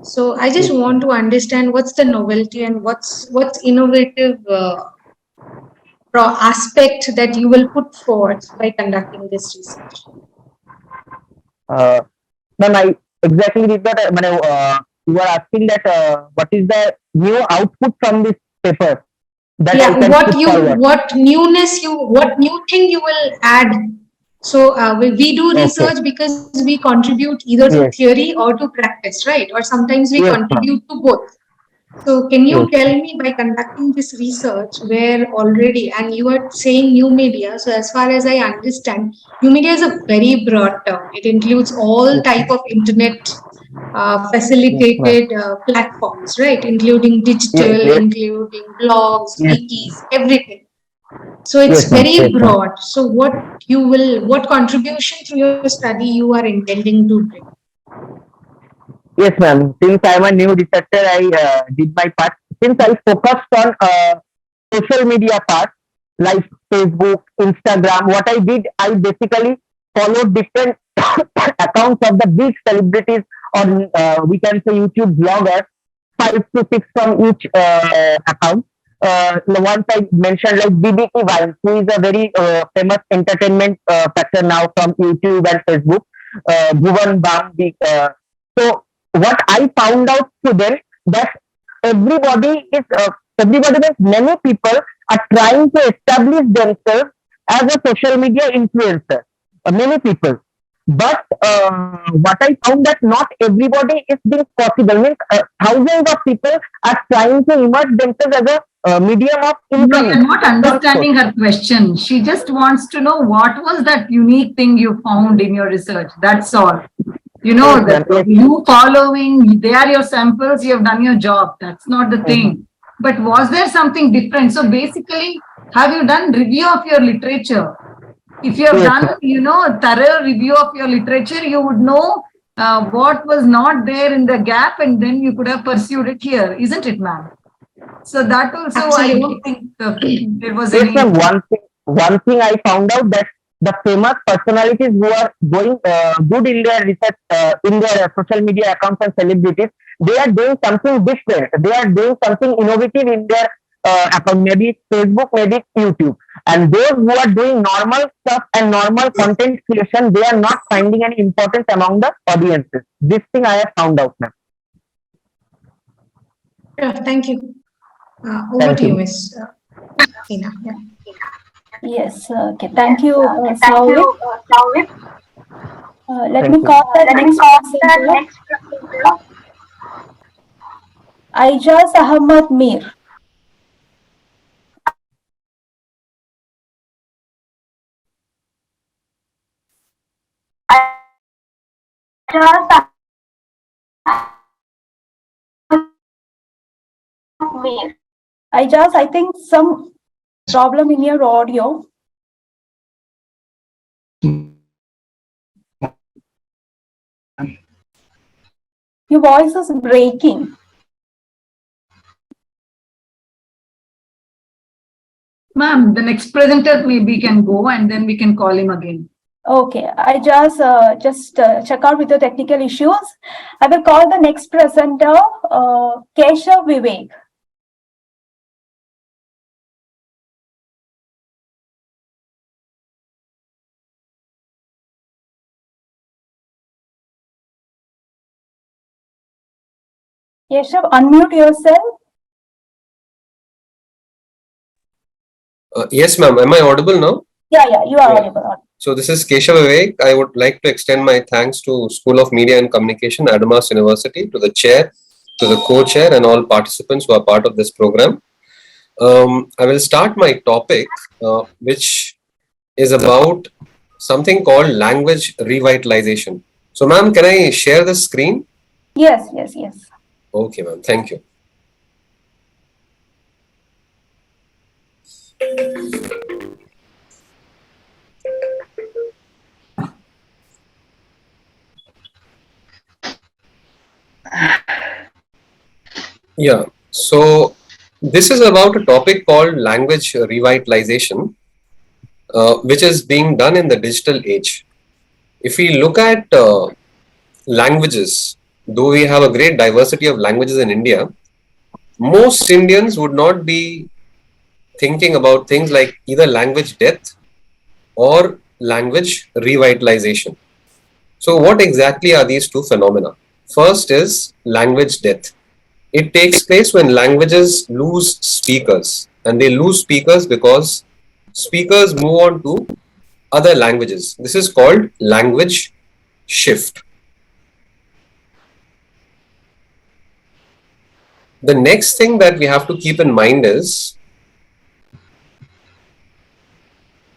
Speaker 3: So I just want to understand what's the novelty and what's innovative aspect that you will put forward by conducting this research.
Speaker 6: Ma'am, I exactly did that. You are asking that what is the new output from this paper? That
Speaker 3: what new thing you will add. So we do research because we contribute either to theory or to practice, right? Or sometimes we contribute to both. So can you tell me, by conducting this research where already, and you are saying new media, so as far as I understand, new media is a very broad term. It includes all type of internet facilitated platforms, right? Including
Speaker 6: Yes,
Speaker 3: digital,
Speaker 6: yes,
Speaker 3: including blogs,
Speaker 6: yes,
Speaker 3: wikis, everything. So it's
Speaker 6: yes, ma'am.
Speaker 3: very
Speaker 6: Yes, ma'am.
Speaker 3: broad. So what contribution through your study you are intending to bring?
Speaker 6: Yes, ma'am. Since I'm a new researcher, I did my part. Since I focused on social media part, like Facebook, Instagram, what I did, I basically followed different accounts of the big celebrities, or we can say YouTube bloggers, 5 to 6 from each account. Once I mentioned like BBT Vine, who is a very famous entertainment factor now from YouTube and Facebook. Bhuvan Bam, so what I found out to them, that everybody is everybody means many people are trying to establish themselves as a social media influencer. Many people, but what I found that not everybody is being possible. Means thousands of people are trying to immerse themselves as a medium of
Speaker 7: No,
Speaker 6: income.
Speaker 7: you're not understanding her question. She just wants to know what was that unique thing you found in your research. That's all. You know,
Speaker 6: Yes,
Speaker 7: that
Speaker 6: ma'am. Yes,
Speaker 7: you following, they are your samples, you have done your job. That's not the thing. But was there something different? So basically, have you done review of your literature? If you have
Speaker 6: yes,
Speaker 7: done,
Speaker 6: ma'am.
Speaker 7: you know, a thorough review of your literature, you would know what was not there in the gap, and then you could have pursued it here, isn't it, ma'am? So that also, I don't
Speaker 3: Absolutely.
Speaker 7: think there was
Speaker 6: Yes,
Speaker 7: any.
Speaker 6: ma'am. One thing I found out, that the famous personalities who are going good in their research, in their social media accounts and celebrities, they are doing something different. They are doing something innovative in their account, maybe it's Facebook, maybe it's YouTube. And those who are doing normal stuff and normal content creation, they are not finding any importance among the audiences. This thing I have found out, ma'am.
Speaker 3: Thank you. Over
Speaker 6: Thank
Speaker 3: to you,
Speaker 6: you.
Speaker 3: Miss Hina. Yeah.
Speaker 2: Yes. Okay. Thank you, Souvik. Let
Speaker 6: Thank
Speaker 2: me
Speaker 6: you.
Speaker 2: call the next presenter, Aijaz Ahmad Mir. Aijaz, I think some problem in your audio. Your voice is breaking.
Speaker 7: Ma'am, the next presenter maybe can go and then we can call him again.
Speaker 2: Okay, I just check out with the technical issues. I will call the next presenter, Keshav Vivek. Keshav, unmute yourself.
Speaker 8: Yes, ma'am. Am I audible now?
Speaker 2: Yeah, you are audible.
Speaker 8: So this is Keshav Vivek. I would like to extend my thanks to School of Media and Communication, Adamas University, to the chair, to the co-chair, and all participants who are part of this program. I will start my topic, which is about something called language revitalization. So, ma'am, can I share the screen?
Speaker 2: Yes.
Speaker 8: Okay, ma'am. Thank you. Yeah. So this is about a topic called language revitalization, which is being done in the digital age. If we look at languages, though we have a great diversity of languages in India, most Indians would not be thinking about things like either language death or language revitalization. So what exactly are these two phenomena? First is language death. It takes place when languages lose speakers, and they lose speakers because speakers move on to other languages. This is called language shift. The next thing that we have to keep in mind is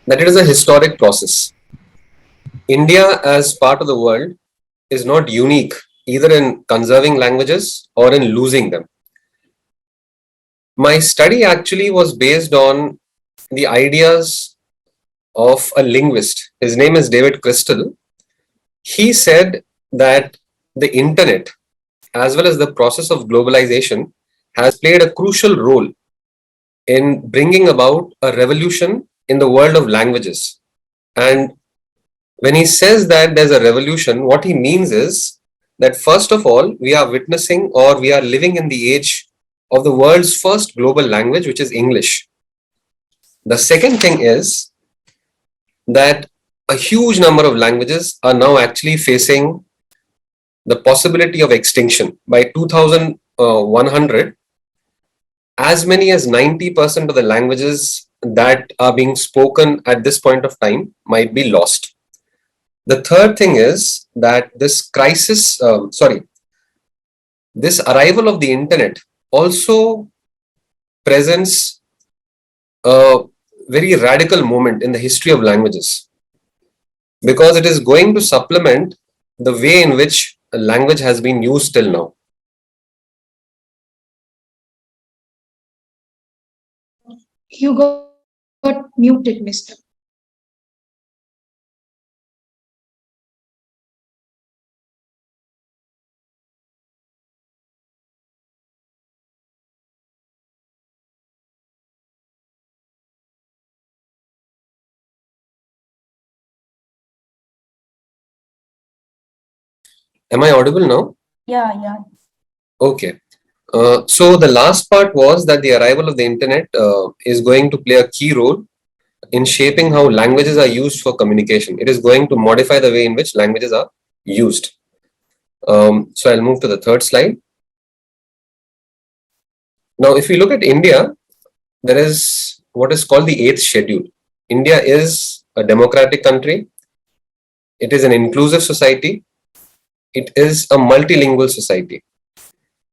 Speaker 8: that it is a historic process. India, as part of the world, is not unique either in conserving languages or in losing them. My study actually was based on the ideas of a linguist. His name is David Crystal. He said that the internet, as well as the process of globalization, has played a crucial role in bringing about a revolution in the world of languages. And when he says that there's a revolution, what he means is that first of all, we are witnessing or we are living in the age of the world's first global language, which is English. The second thing is that a huge number of languages are now actually facing the possibility of extinction. By 2100, as many as 90% of the languages that are being spoken at this point of time might be lost. The third thing is that this this arrival of the internet also presents a very radical moment in the history of languages, because it is going to supplement the way in which a language has been used till now.
Speaker 3: You got muted, Mr.
Speaker 8: Am I audible now?
Speaker 2: Yeah.
Speaker 8: Okay. So the last part was that the arrival of the internet is going to play a key role in shaping how languages are used for communication. It is going to modify the way in which languages are used. So I'll move to the third slide. Now, if we look at India, there is what is called the 8th schedule. India is a democratic country. It is an inclusive society. It is a multilingual society.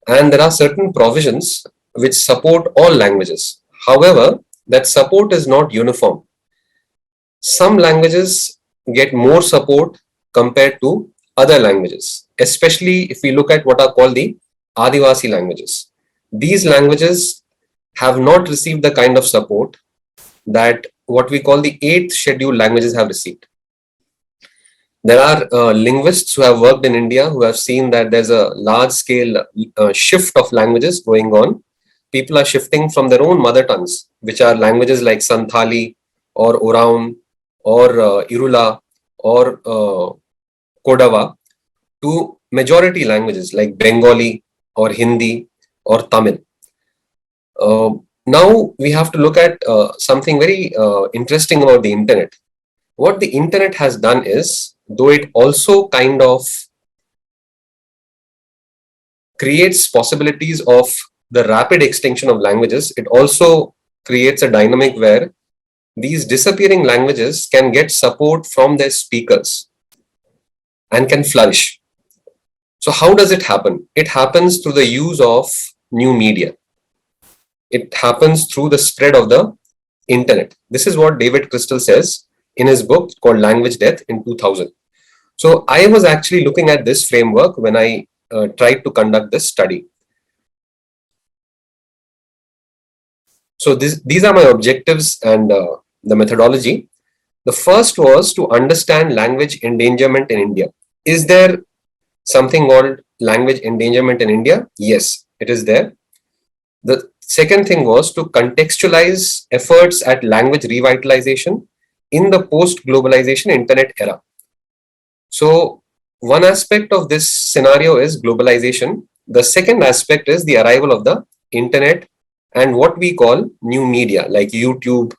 Speaker 8: And there are certain provisions which support all languages. However, that support is not uniform. Some languages get more support compared to other languages, especially if we look at what are called the Adivasi languages. These languages have not received the kind of support that what we call the 8th schedule languages have received. There are linguists who have worked in India who have seen that there's a large scale shift of languages going on. People are shifting from their own mother tongues, which are languages like Santhali or Oraon or Irula or Kodava, to majority languages like Bengali or Hindi or Tamil. Now we have to look at something very interesting about the internet. What the internet has done is, though it also kind of creates possibilities of the rapid extinction of languages, it also creates a dynamic where these disappearing languages can get support from their speakers and can flourish. So how does it happen? It happens through the use of new media. It happens through the spread of the internet. This is what David Crystal says in his book called Language Death in 2000. So I was actually looking at this framework when I tried to conduct this study. So these are my objectives and the methodology. The first was to understand language endangerment in India. Is there something called language endangerment in India? Yes, it is there. The second thing was to contextualize efforts at language revitalization in the post-globalization internet era. So one aspect of this scenario is globalization. The second aspect is the arrival of the internet and what we call new media like YouTube,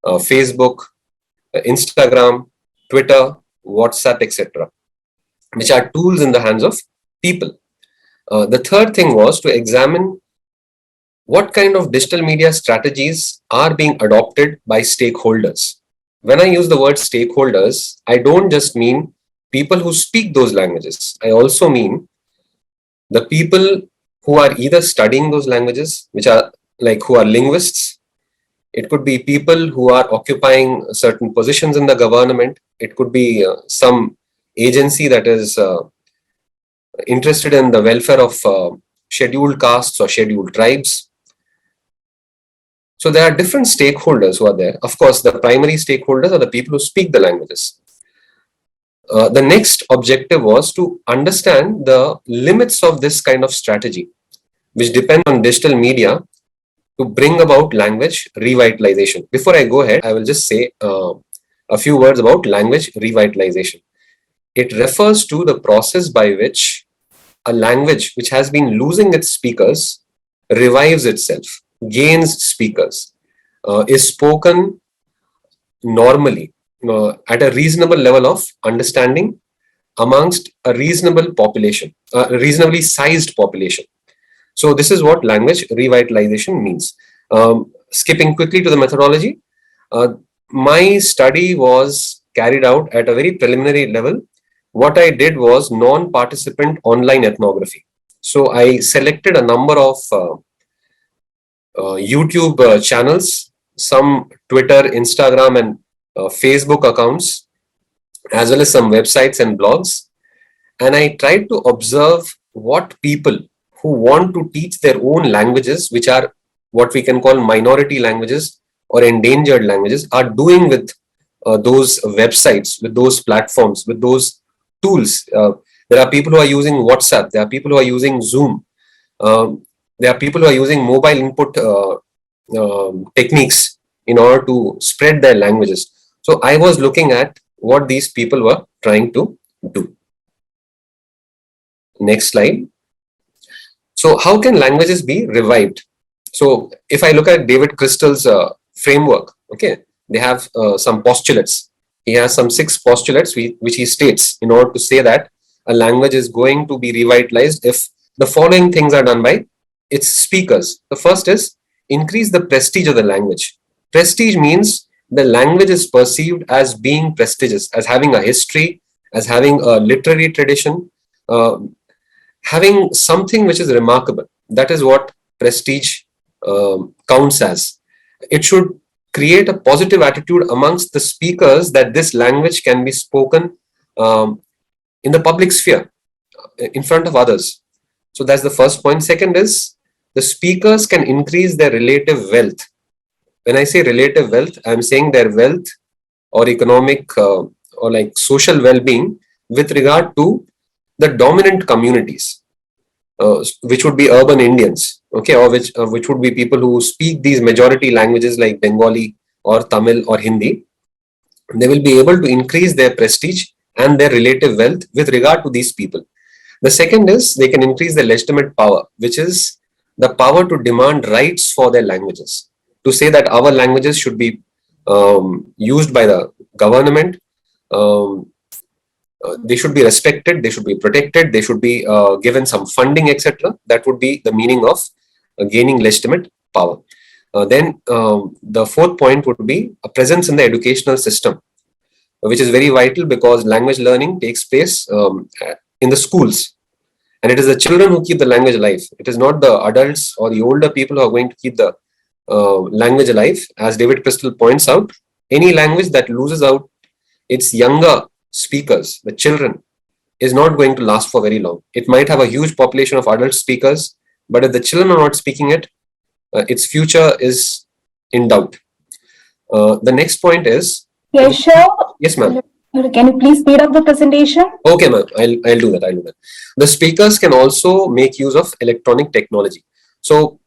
Speaker 8: Facebook, Instagram, Twitter, WhatsApp, etc., which are tools in the hands of people. The third thing was to examine what kind of digital media strategies are being adopted by stakeholders. When I use the word stakeholders, I don't just mean people who speak those languages. I also mean the people who are either studying those languages, which are like who are linguists. It could be people who are occupying certain positions in the government. It could be some agency that is interested in the welfare of scheduled castes or scheduled tribes. So there are different stakeholders who are there. Of course, the primary stakeholders are the people who speak the languages. The next objective was to understand the limits of this kind of strategy, which depend on digital media to bring about language revitalization. Before I go ahead, I will just say a few words about language revitalization. It refers to the process by which a language which has been losing its speakers revives itself, gains speakers, is spoken normally at a reasonable level of understanding amongst a reasonable population, a reasonably sized population. So this is what language revitalization means. Skipping quickly to the methodology, my study was carried out at a very preliminary level. What I did was non-participant online ethnography. So I selected a number of YouTube channels, some Twitter, Instagram, and Facebook accounts, as well as some websites and blogs. And I tried to observe what people who want to teach their own languages, which are what we can call minority languages or endangered languages, are doing with those websites, with those platforms, with those tools. There are people who are using WhatsApp. There are people who are using Zoom. There are people who are using mobile input techniques in order to spread their languages. So I was looking at what these people were trying to do. Next slide. So how can languages be revived? So if I look at David Crystal's framework, okay, they have some postulates. He has some 6 postulates which he states in order to say that a language is going to be revitalized if the following things are done by its speakers. The first is increase the prestige of the language. Prestige means the language is perceived as being prestigious, as having a history, as having a literary tradition, having something which is remarkable. That is what prestige counts as. It should create a positive attitude amongst the speakers that this language can be spoken in the public sphere, in front of others. So that's the first point. Second is the speakers can increase their relative wealth. When I say relative wealth, I'm saying their wealth or economic or like social well-being with regard to the dominant communities, which would be urban Indians, okay, or which would be people who speak these majority languages like Bengali or Tamil or Hindi. They will be able to increase their prestige and their relative wealth with regard to these people. The second is they can increase their legitimate power, which is the power to demand rights for their languages, to say that our languages should be used by the government. They should be respected, they should be protected, they should be given some funding, etc. That would be the meaning of gaining legitimate power. Then the fourth point would be a presence in the educational system, which is very vital because language learning takes place in the schools. And it is the children who keep the language alive. It is not the adults or the older people who are going to keep the language alive. As David Crystal points out, any language that loses out its younger speakers, the children, is not going to last for very long. It might have a huge population of adult speakers, but if the children are not speaking it, its future is in doubt. The next point is...
Speaker 2: Keshav,
Speaker 8: yes, ma'am.
Speaker 2: Can you please speed up the presentation?
Speaker 8: Okay, ma'am. I'll do that. The speakers can also make use of electronic technology. So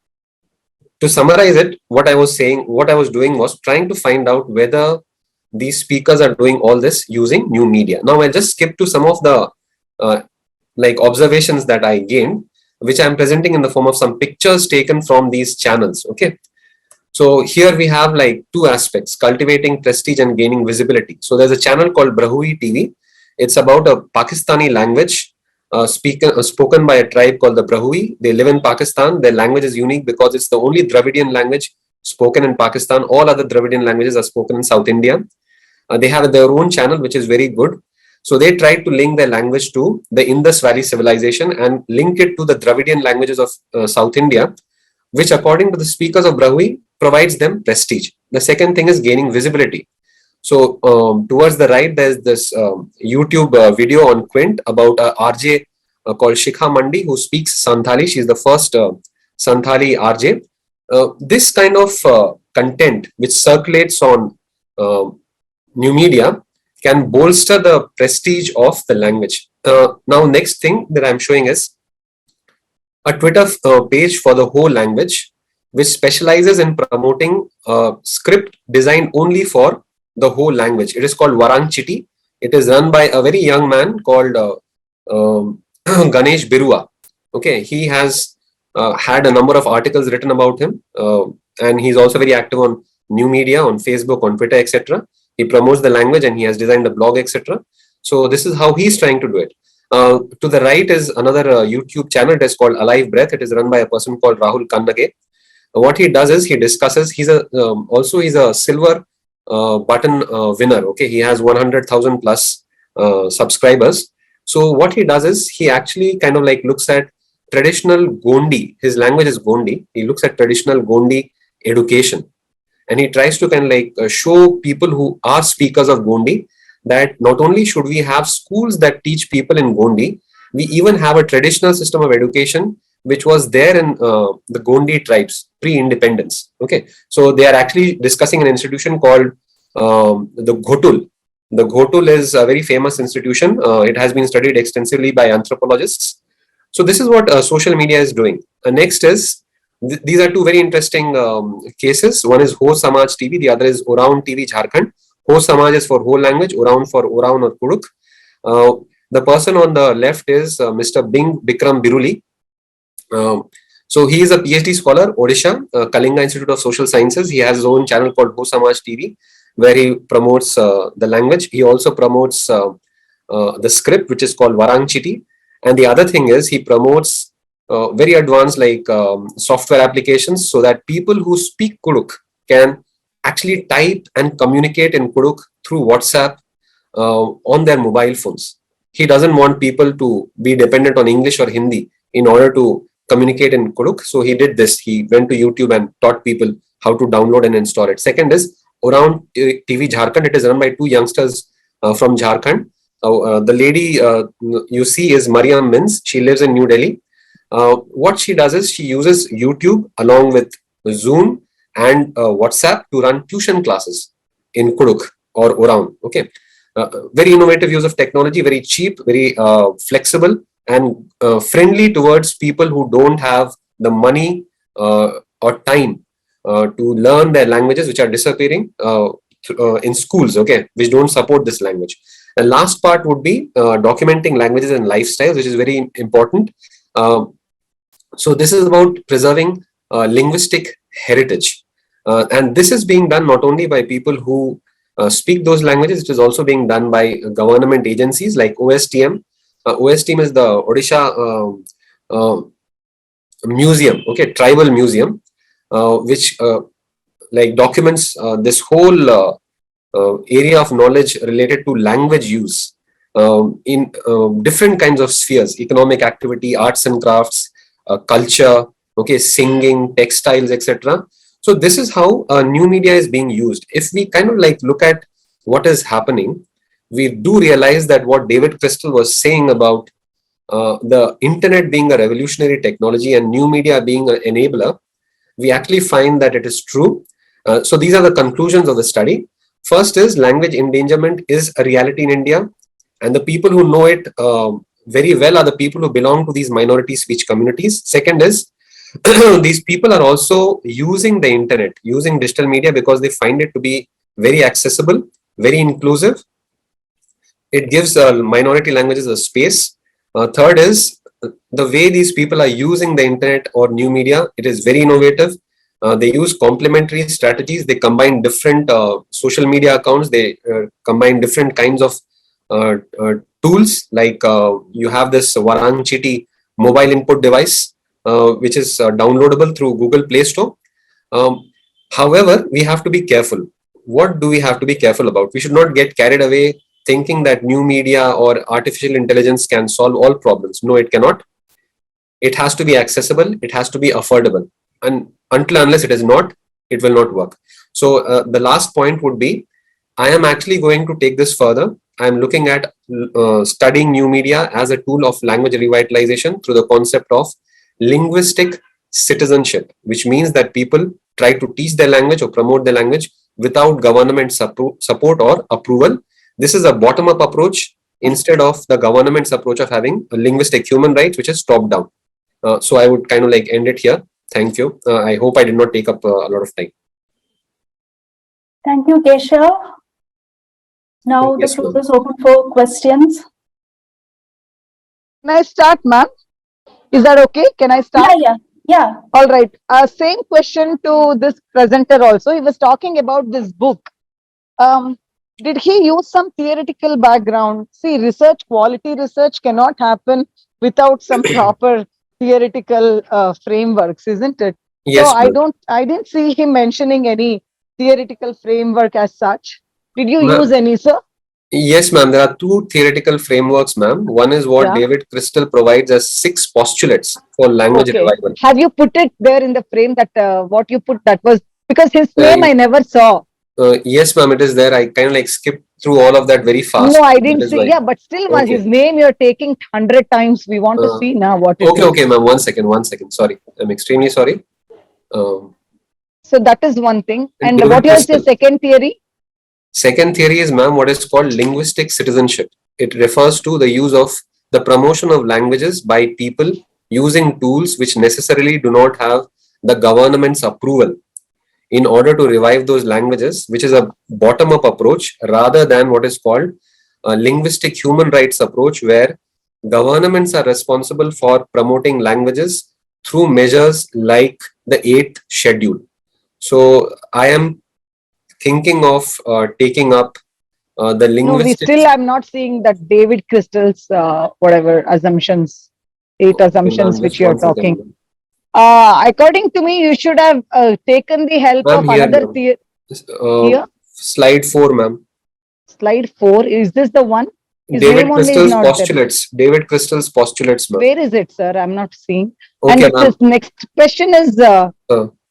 Speaker 8: to summarize it, what I was doing was trying to find out whether these speakers are doing all this using new media. Now I'll just skip to some of the like observations that I gained, which I'm presenting in the form of some pictures taken from these channels. Okay. So here we have like 2 aspects: cultivating prestige and gaining visibility. So there's a channel called Brahui TV. It's about a Pakistani language spoken by a tribe called the Brahui. They live in Pakistan. Their language is unique because it's the only Dravidian language spoken in Pakistan. All other Dravidian languages are spoken in South India. They have their own channel, which is very good. So they tried to link their language to the Indus Valley civilization and link it to the Dravidian languages of South India, which according to the speakers of Brahui provides them prestige. The second thing is gaining visibility. So towards the right, there's this YouTube video on Quint about a RJ called Shikha Mandi who speaks Santhali. She's the first Santhali RJ. This kind of content which circulates on new media can bolster the prestige of the language. Now, next thing that I'm showing is a Twitter page for the whole language, which specializes in promoting a script designed only for the whole language. It is called Varang Chiti. It is run by a very young man called Ganesh Birua. Okay, he has had a number of articles written about him, and he's also very active on new media, on Facebook, on Twitter, etc. He promotes the language and he has designed a blog, etc. So this is how he's trying to do it. To the right is another YouTube channel. It is called Alive Breath. It is run by a person called Rahul Kannage. What he does is he discusses. He's a silver button winner. Okay, he has 100,000 plus subscribers. So what he does is he actually kind of like looks at traditional Gondi. His language is Gondi. He looks at traditional Gondi education, and he tries to kind of like show people who are speakers of Gondi that not only should we have schools that teach people in Gondi, we even have a traditional system of education which was there in the Gondi tribes pre-independence. Okay, so they are actually discussing an institution called the Ghotul. The Ghotul is a very famous institution. It has been studied extensively by anthropologists. So this is what social media is doing. Next is, these are two very interesting cases. One is Ho Samaj TV, the other is Oraon TV Jharkhand. Ho Samaj is for whole language, Oraon for Oraon or Kuduk. The person on the left is Mr. Bikram Biruli. So he is a PhD scholar, Odisha, Kalinga Institute of Social Sciences. He has his own channel called Ho Samaj TV, where he promotes the language. He also promotes the script, which is called Varang Chiti. And the other thing is he promotes very advanced like software applications so that people who speak Kuduk can actually type and communicate in Kuduk through WhatsApp on their mobile phones. He doesn't want people to be dependent on English or Hindi in order to communicate in Kuduk. So he did this. He went to YouTube and taught people how to download and install it. Second is Oraon TV Jharkhand. It is run by two youngsters from Jharkhand. The lady you see is Mariam Mins. She lives in New Delhi. What she does is she uses YouTube along with Zoom and WhatsApp to run tuition classes in Kuduk or Oraon. Okay, very innovative use of technology, very cheap, very flexible, and friendly towards people who don't have the money or time to learn their languages, which are disappearing in schools. Okay, which don't support this language. The last part would be documenting languages and lifestyles, which is very important. So this is about preserving linguistic heritage. And this is being done not only by people who speak those languages, it is also being done by government agencies like OSTM. OSTM is the Odisha museum, okay, tribal museum, which like documents this whole area of knowledge related to language use in different kinds of spheres: economic activity, arts and crafts, culture, okay, singing, textiles, etc. So this is how new media is being used. If we kind of like look at what is happening, we do realize that what David Crystal was saying about the internet being a revolutionary technology and new media being an enabler, we actually find that it is true. So these are the conclusions of the study. First is language endangerment is a reality in India, and the people who know it very well are the people who belong to these minority speech communities. Second is these people are also using the internet, using digital media because they find it to be very accessible, very inclusive. It gives minority languages a space. Third is the way these people are using the internet or new media. It is very innovative. They use complementary strategies. They combine different social media accounts. They combine different kinds of tools. Like you have this Varang Chiti mobile input device, which is downloadable through Google Play Store. However, we have to be careful. What do we have to be careful about? We should not get carried away thinking that new media or artificial intelligence can solve all problems. No, it cannot. It has to be accessible. It has to be affordable. And unless it is not, it will not work. So the last point would be, I am actually going to take this further. I am looking at studying new media as a tool of language revitalization through the concept of linguistic citizenship, which means that people try to teach their language or promote their language without government support or approval. This is a bottom-up approach instead of the government's approach of having a linguistic human rights, which is top-down. So I would kind of like end it here. Thank you. I hope I did not take up a lot of time.
Speaker 2: Thank you, Keshav. Now
Speaker 8: Yes,
Speaker 2: the floor
Speaker 8: ma'am.
Speaker 2: is open for questions.
Speaker 9: Can I start, ma'am? Is that okay? Can I start?
Speaker 2: Yeah.
Speaker 9: All right. Same question to this presenter also. He was talking about this book. Did he use some theoretical background? See, quality research cannot happen without some proper theoretical frameworks, isn't it?
Speaker 8: Yes,
Speaker 9: so I didn't see him mentioning any theoretical framework as such. Did you use any, sir?
Speaker 8: Yes, ma'am. There are two theoretical frameworks, ma'am. One is what David Crystal provides as 6 postulates for language revival.
Speaker 9: Have you put it there in the frame that what you put that was, because his name I never saw.
Speaker 8: Yes, ma'am, it is there. I kind of like skipped through all of that very fast.
Speaker 9: No, I didn't see. Yeah, but still, his name you're taking 100 times. We want to see now what it is.
Speaker 8: Okay, ma'am. One second. Sorry. I'm extremely sorry.
Speaker 9: So that is one thing. And what is the second theory?
Speaker 8: Second theory is, ma'am, what is called linguistic citizenship. It refers to the use of the promotion of languages by people using tools which necessarily do not have the government's approval in order to revive those languages, which is a bottom-up approach rather than what is called a linguistic human rights approach, where governments are responsible for promoting languages through measures like the 8th schedule. So I am thinking of taking up the linguistic.
Speaker 9: No, I'm not seeing that David Crystal's whatever assumptions, 8 assumptions which you are talking. According to me, you should have taken the help of another theory. Here?
Speaker 8: Slide 4, ma'am.
Speaker 9: Slide 4. Is this the one?
Speaker 8: David Crystal's postulates. David Crystal's postulates, ma'am.
Speaker 9: Where is it, sir? I'm not seeing.
Speaker 8: Okay,
Speaker 9: and this next question is,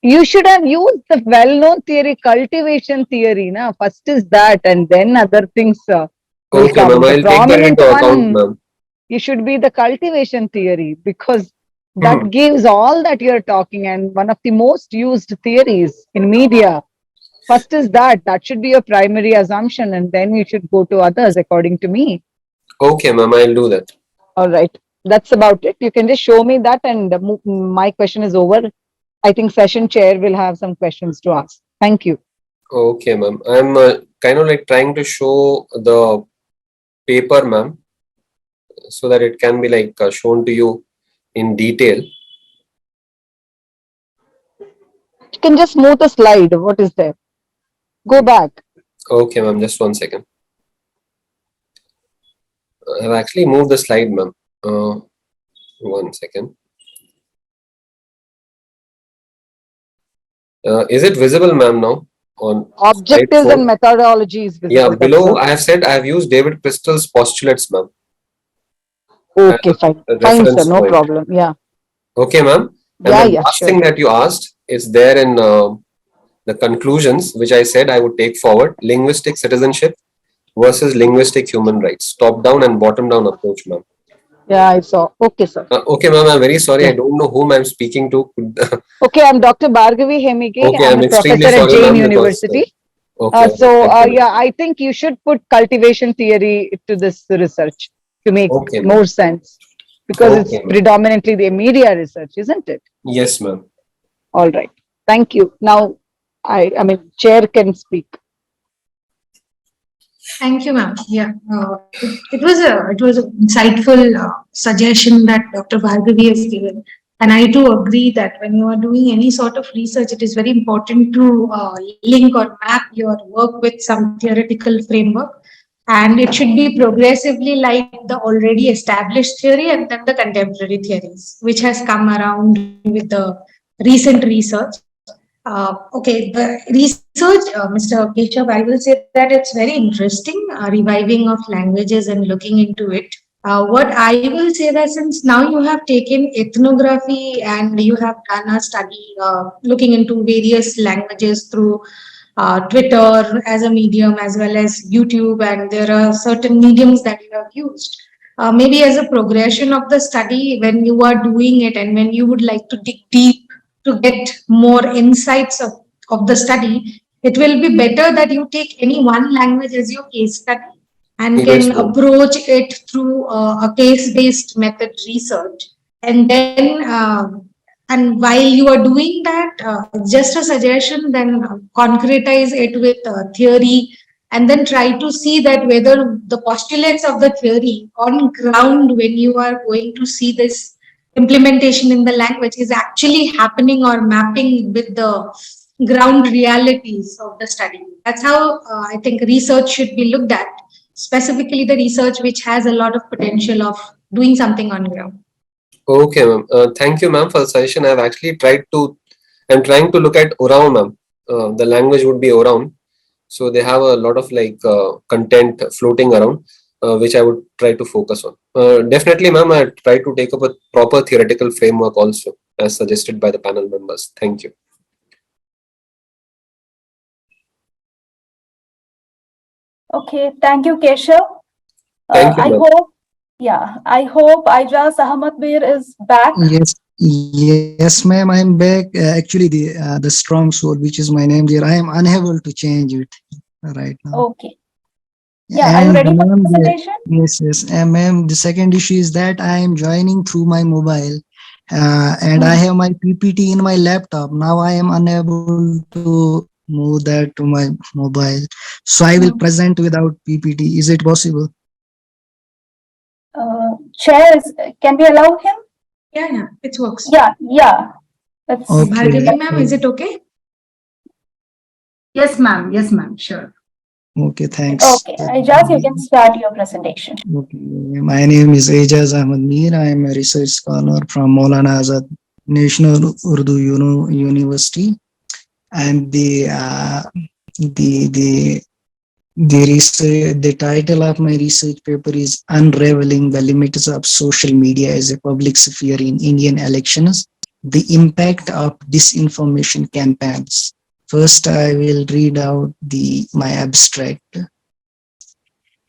Speaker 9: you should have used the well-known theory, cultivation theory. Na? First is that, and then other things will
Speaker 8: okay,
Speaker 9: come.
Speaker 8: Ma'am, I'll take that into account, ma'am.
Speaker 9: You should be the cultivation theory, because that gives all that you're talking, and one of the most used theories in media. First is that should be your primary assumption, and then you should go to others, according to me.
Speaker 8: Okay, ma'am, I'll do that.
Speaker 9: All right. That's about it. You can just show me that, and my question is over. I think session chair will have some questions to ask. Thank you.
Speaker 8: Okay, ma'am. I'm kind of like trying to show the paper, ma'am, so that it can be like shown to you in detail.
Speaker 9: You can just move the slide. What is there? Go back.
Speaker 8: Okay, ma'am. Just 1 second. I've actually moved the slide, ma'am. 1 second. Is it visible, ma'am, now? On
Speaker 9: objectives and methodology is visible.
Speaker 8: Yeah, below I have said I have used David Crystal's postulates, ma'am.
Speaker 9: Okay, fine. Fine, sir. No problem. Yeah.
Speaker 8: Okay, ma'am. And the last thing that you asked is there in the conclusions, which I said I would take forward: linguistic citizenship versus linguistic human rights, top-down and bottom-down approach, ma'am.
Speaker 9: Yeah, I saw. Okay, sir.
Speaker 8: Okay, ma'am, I'm very sorry. I don't know whom I'm speaking to.
Speaker 9: Okay, I'm Dr. Bhargavi Hemige.
Speaker 8: Okay, I'm
Speaker 9: a
Speaker 8: extremely
Speaker 9: professor
Speaker 8: sorry,
Speaker 9: at Jain
Speaker 8: ma'am,
Speaker 9: University.
Speaker 8: Okay.
Speaker 9: Yeah, I think you should put cultivation theory to this research to make more sense, because it's predominantly the media research, isn't it?
Speaker 8: Yes, ma'am.
Speaker 9: All right. Thank you. Now, I mean, chair can speak.
Speaker 3: Thank you, ma'am. Yeah, it was an insightful suggestion that Dr. Bhargavi has given, and I do agree that when you are doing any sort of research, it is very important to link or map your work with some theoretical framework, and it should be progressively like the already established theory and then the contemporary theories, which has come around with the recent research. Okay, the research, Mr. Keshav, I will say that it's very interesting, reviving of languages and looking into it. What I will say that since now you have taken ethnography and you have done a study looking into various languages through Twitter as a medium as well as YouTube, and there are certain mediums that you have used. Maybe as a progression of the study, when you are doing it and when you would like to dig deep to get more insights of the study, it will be better that you take any one language as your case study and
Speaker 8: Yes,
Speaker 3: can
Speaker 8: ma'am.
Speaker 3: approach it through a case-based method research. And then, and while you are doing that, just a suggestion, then concretize it with theory and then try to see that whether the postulates of the theory on ground when you are going to see this implementation in the language is actually happening or mapping with the ground realities of the study. That's how I think research should be looked at, specifically the research which has a lot of potential of doing something on ground.
Speaker 8: Okay, ma'am. Thank you, ma'am, for the suggestion. I've actually I'm trying to look at Oraon, ma'am. The language would be Oraon. So they have a lot of content floating around, which I would try to focus on. Definitely, ma'am, I try to take up a proper theoretical framework also, as suggested by the panel members. Thank you.
Speaker 2: Okay, thank you, Keshav.
Speaker 8: Thank you,
Speaker 2: I
Speaker 8: ma'am.
Speaker 2: hope, yeah, I hope Aijaz Ahmad Mir is back.
Speaker 10: Yes, ma'am. I'm back. Actually, the strong sword, which is my name there, I am unable to change it right now.
Speaker 2: Okay. Yeah, are you
Speaker 10: And
Speaker 2: ready for the
Speaker 10: ma'am,
Speaker 2: presentation?
Speaker 10: yes. And ma'am, the second issue is that I am joining through my mobile, and I have my PPT in my laptop. Now I am unable to move that to my mobile, so I will present without PPT. Is it possible?
Speaker 2: Chair, can we allow him?
Speaker 3: Yeah, it works.
Speaker 2: Yeah. That's
Speaker 10: Okay.
Speaker 3: Bhargavi ma'am, is it okay?
Speaker 7: Yes, ma'am. Yes, ma'am. Sure.
Speaker 10: Okay, thanks.
Speaker 2: Okay, Aijaz, you can start your presentation.
Speaker 10: Okay. My name is Aijaz Ahmad Mir. I am a research scholar from Maulana Azad National Urdu University, and the title of my research paper is Unraveling the Limits of Social Media as a Public Sphere in Indian Elections: The Impact of Disinformation Campaigns. First, I will read out my abstract.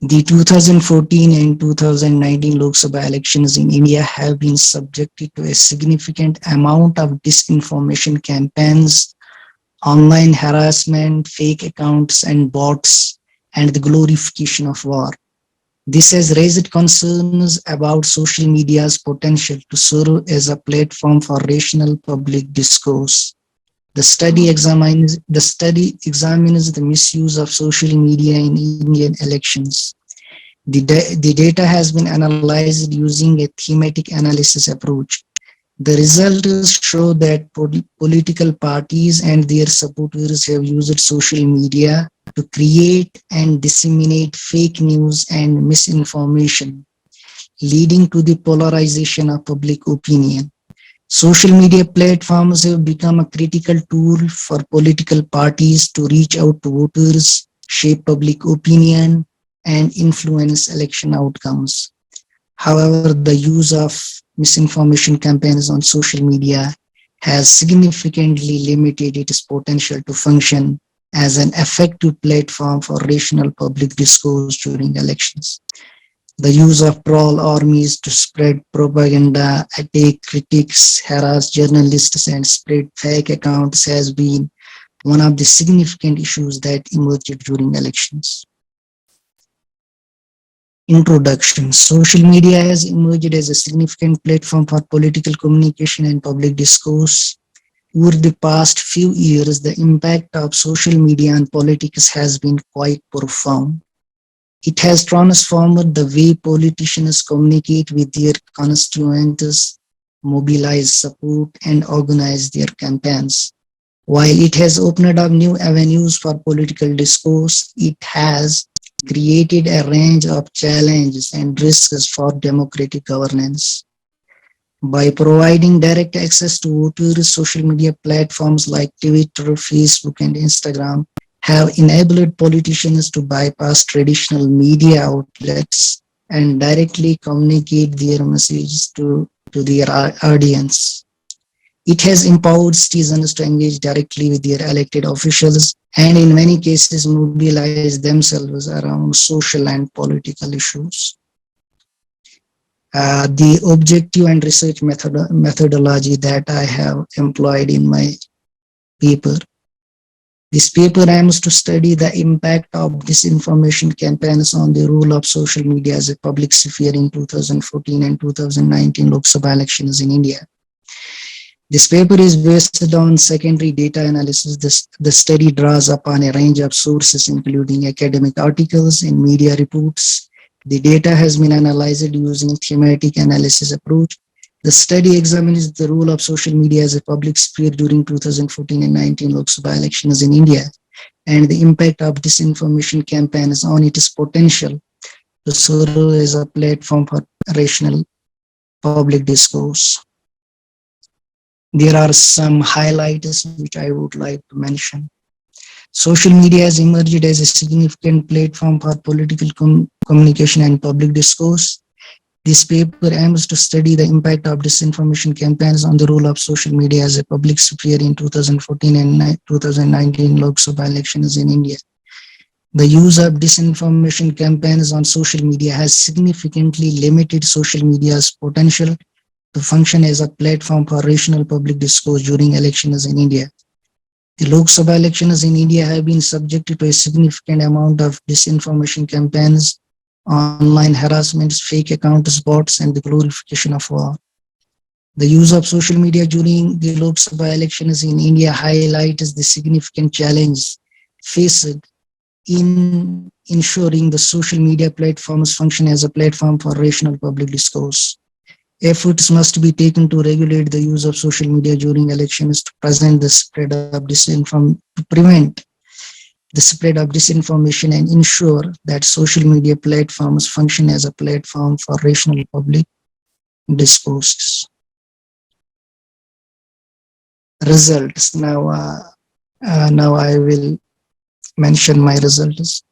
Speaker 10: The 2014 and 2019 Lok Sabha elections in India have been subjected to a significant amount of disinformation campaigns, online harassment, fake accounts and bots, and the glorification of war. This has raised concerns about social media's potential to serve as a platform for rational public discourse. The study examines the misuse of social media in Indian elections. The data has been analyzed using a thematic analysis approach. The results show that political parties and their supporters have used social media to create and disseminate fake news and misinformation, leading to the polarization of public opinion. Social media platforms have become a critical tool for political parties to reach out to voters, shape public opinion, and influence election outcomes. However, the use of misinformation campaigns on social media has significantly limited its potential to function as an effective platform for rational public discourse during elections. The use of troll armies to spread propaganda, attack critics, harass journalists, and spread fake accounts has been one of the significant issues that emerged during elections. Introduction. Social media has emerged as a significant platform for political communication and public discourse. Over the past few years, the impact of social media on politics has been quite profound. It has transformed the way politicians communicate with their constituents, mobilize support, and organize their campaigns. While it has opened up new avenues for political discourse, it has created a range of challenges and risks for democratic governance. By providing direct access to voters, social media platforms like Twitter, Facebook, and Instagram have enabled politicians to bypass traditional media outlets and directly communicate their messages to their audience. It has empowered citizens to engage directly with their elected officials and in many cases mobilize themselves around social and political issues. The objective and research methodology that I have employed in my paper. This paper aims to study the impact of disinformation campaigns on the role of social media as a public sphere in 2014 and 2019 Lok Sabha elections in India. This paper is based on secondary data analysis. The study draws upon a range of sources, including academic articles and media reports. The data has been analyzed using thematic analysis approach. The study examines the role of social media as a public sphere during 2014 and 19 Lok Sabha elections in India and the impact of disinformation campaigns on its potential to serve as a platform for rational public discourse. There are some highlights which I would like to mention. Social media has emerged as a significant platform for political communication and public discourse. This paper aims to study the impact of disinformation campaigns on the role of social media as a public sphere in 2014 and 2019 Lok Sabha elections in India. The use of disinformation campaigns on social media has significantly limited social media's potential to function as a platform for rational public discourse during elections in India. The Lok Sabha elections in India have been subjected to a significant amount of disinformation campaigns, online harassments, fake accounts, bots, and the glorification of war. The use of social media during the Lok Sabha elections in India highlights the significant challenge faced in ensuring the social media platforms function as a platform for rational public discourse. Efforts must be taken to regulate the use of social media during elections to prevent the spread of disinformation and ensure that social media platforms function as a platform for rational public discourses. Results. Now I will mention my results.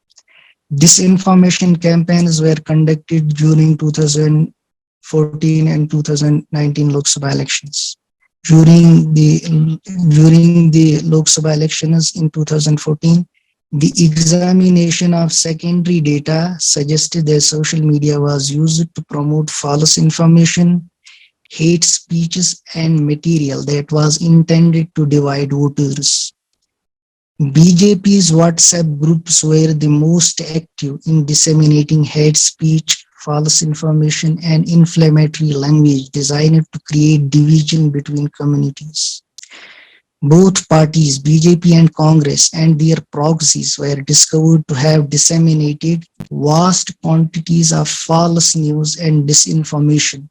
Speaker 10: Disinformation campaigns were conducted during 2014 and 2019 Lok Sabha elections. During the Lok Sabha elections in 2014, the examination of secondary data suggested that social media was used to promote false information, hate speeches, and material that was intended to divide voters. BJP's WhatsApp groups were the most active in disseminating hate speech, false information, and inflammatory language designed to create division between communities. Both parties, BJP and Congress, and their proxies were discovered to have disseminated vast quantities of false news and disinformation,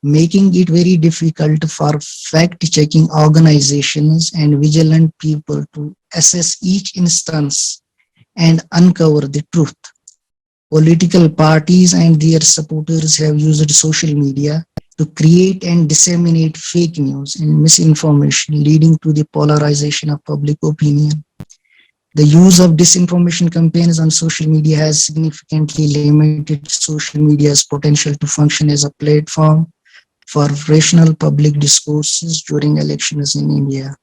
Speaker 10: making it very difficult for fact-checking organizations and vigilant people to assess each instance and uncover the truth. Political parties and their supporters have used social media to create and disseminate fake news and misinformation, leading to the polarization of public opinion. The use of disinformation campaigns on social media has significantly limited social media's potential to function as a platform for rational public discourses during elections in India.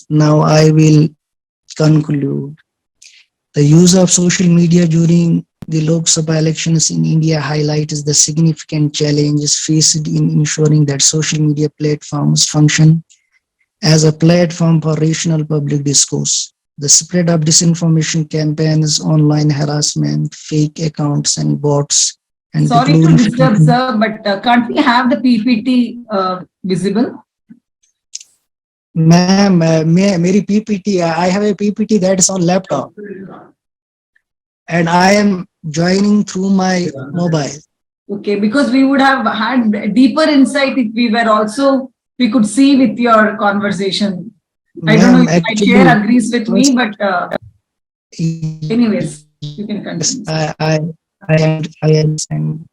Speaker 10: Now I will conclude. The use of social media during the Lok Sabha elections in India highlights the significant challenges faced in ensuring that social media platforms function as a platform for rational public discourse. The spread of disinformation campaigns, online harassment, fake accounts, and bots. And
Speaker 7: sorry to disturb, sir, but can't we have the PPT visible?
Speaker 10: Ma'am, मेरी PPT, I have a PPT that is on laptop, and I am joining through my mobile.
Speaker 7: Okay, because we would have had deeper insight if we could see with your conversation. I don't know if my chair agrees with me, but anyways, you can continue.
Speaker 10: I understand.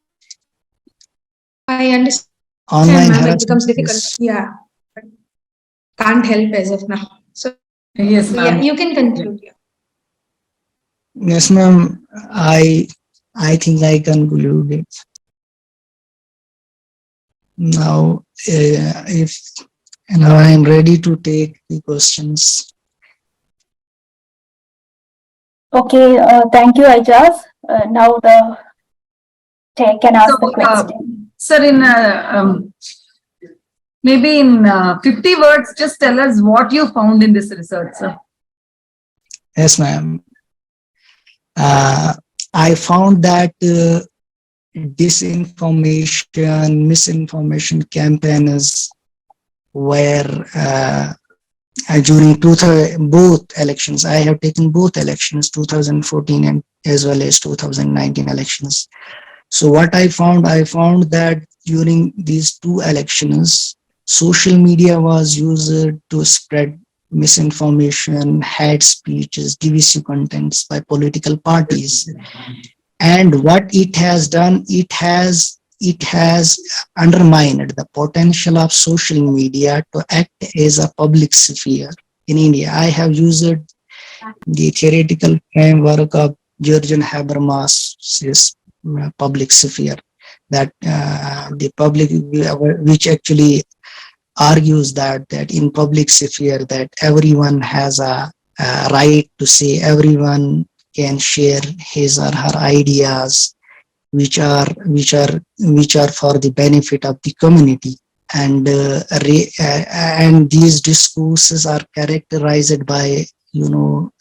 Speaker 3: I understand. Yeah,
Speaker 10: online
Speaker 3: ma'am, it
Speaker 10: harassment
Speaker 3: becomes difficult.
Speaker 10: is,
Speaker 3: Yeah, can't help as of now. So
Speaker 7: Yes,
Speaker 3: yeah,
Speaker 7: ma'am.
Speaker 3: you can conclude. Yeah.
Speaker 10: yes, ma'am. I think I conclude it. Now, if now I am ready to take the questions.
Speaker 2: Okay, thank you, Aijaz. Now the chair can ask the
Speaker 7: So,
Speaker 2: question.
Speaker 7: sir, in maybe in 50 words, just tell us what you found in this research, sir.
Speaker 10: Yes, ma'am. I found that disinformation, misinformation campaigns were during both elections. I have taken both elections, 2014 and as well as 2019 elections. So what I found that during these two elections, social media was used to spread misinformation, hate speeches, divisive contents by political parties. And what it has done, it has undermined the potential of social media to act as a public sphere in India. I have used the theoretical framework of Jurgen Habermas's public sphere, that the public, which actually argues that in public sphere that everyone has a right to say, everyone can share his or her ideas, which are for the benefit of the community. And and these discourses are characterized by, you know,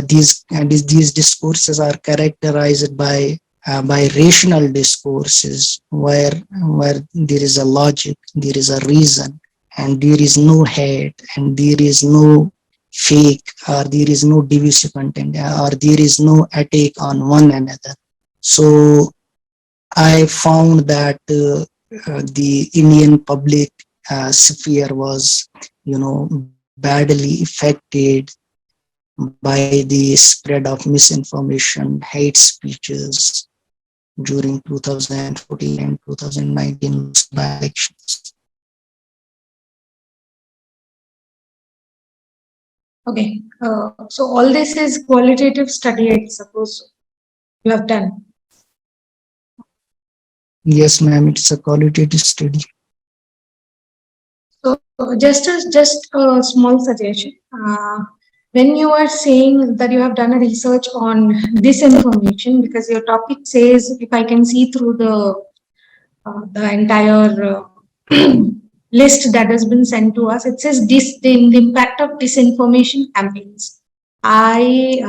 Speaker 10: these discourses are characterized by rational discourses, where there is a logic, there is a reason, and there is no hate, and there is no fake, or there is no divisive content, or there is no attack on one another. So I found that the Indian public sphere was, badly affected by the spread of misinformation, hate speeches during 2014 and 2019 elections.
Speaker 3: Okay. So all this is qualitative study, I suppose you have done.
Speaker 10: Yes, ma'am, it's a qualitative study.
Speaker 3: So just a small suggestion. When you are saying that you have done a research on disinformation, because your topic says, if I can see through the entire list that has been sent to us, it says the impact of disinformation campaigns. I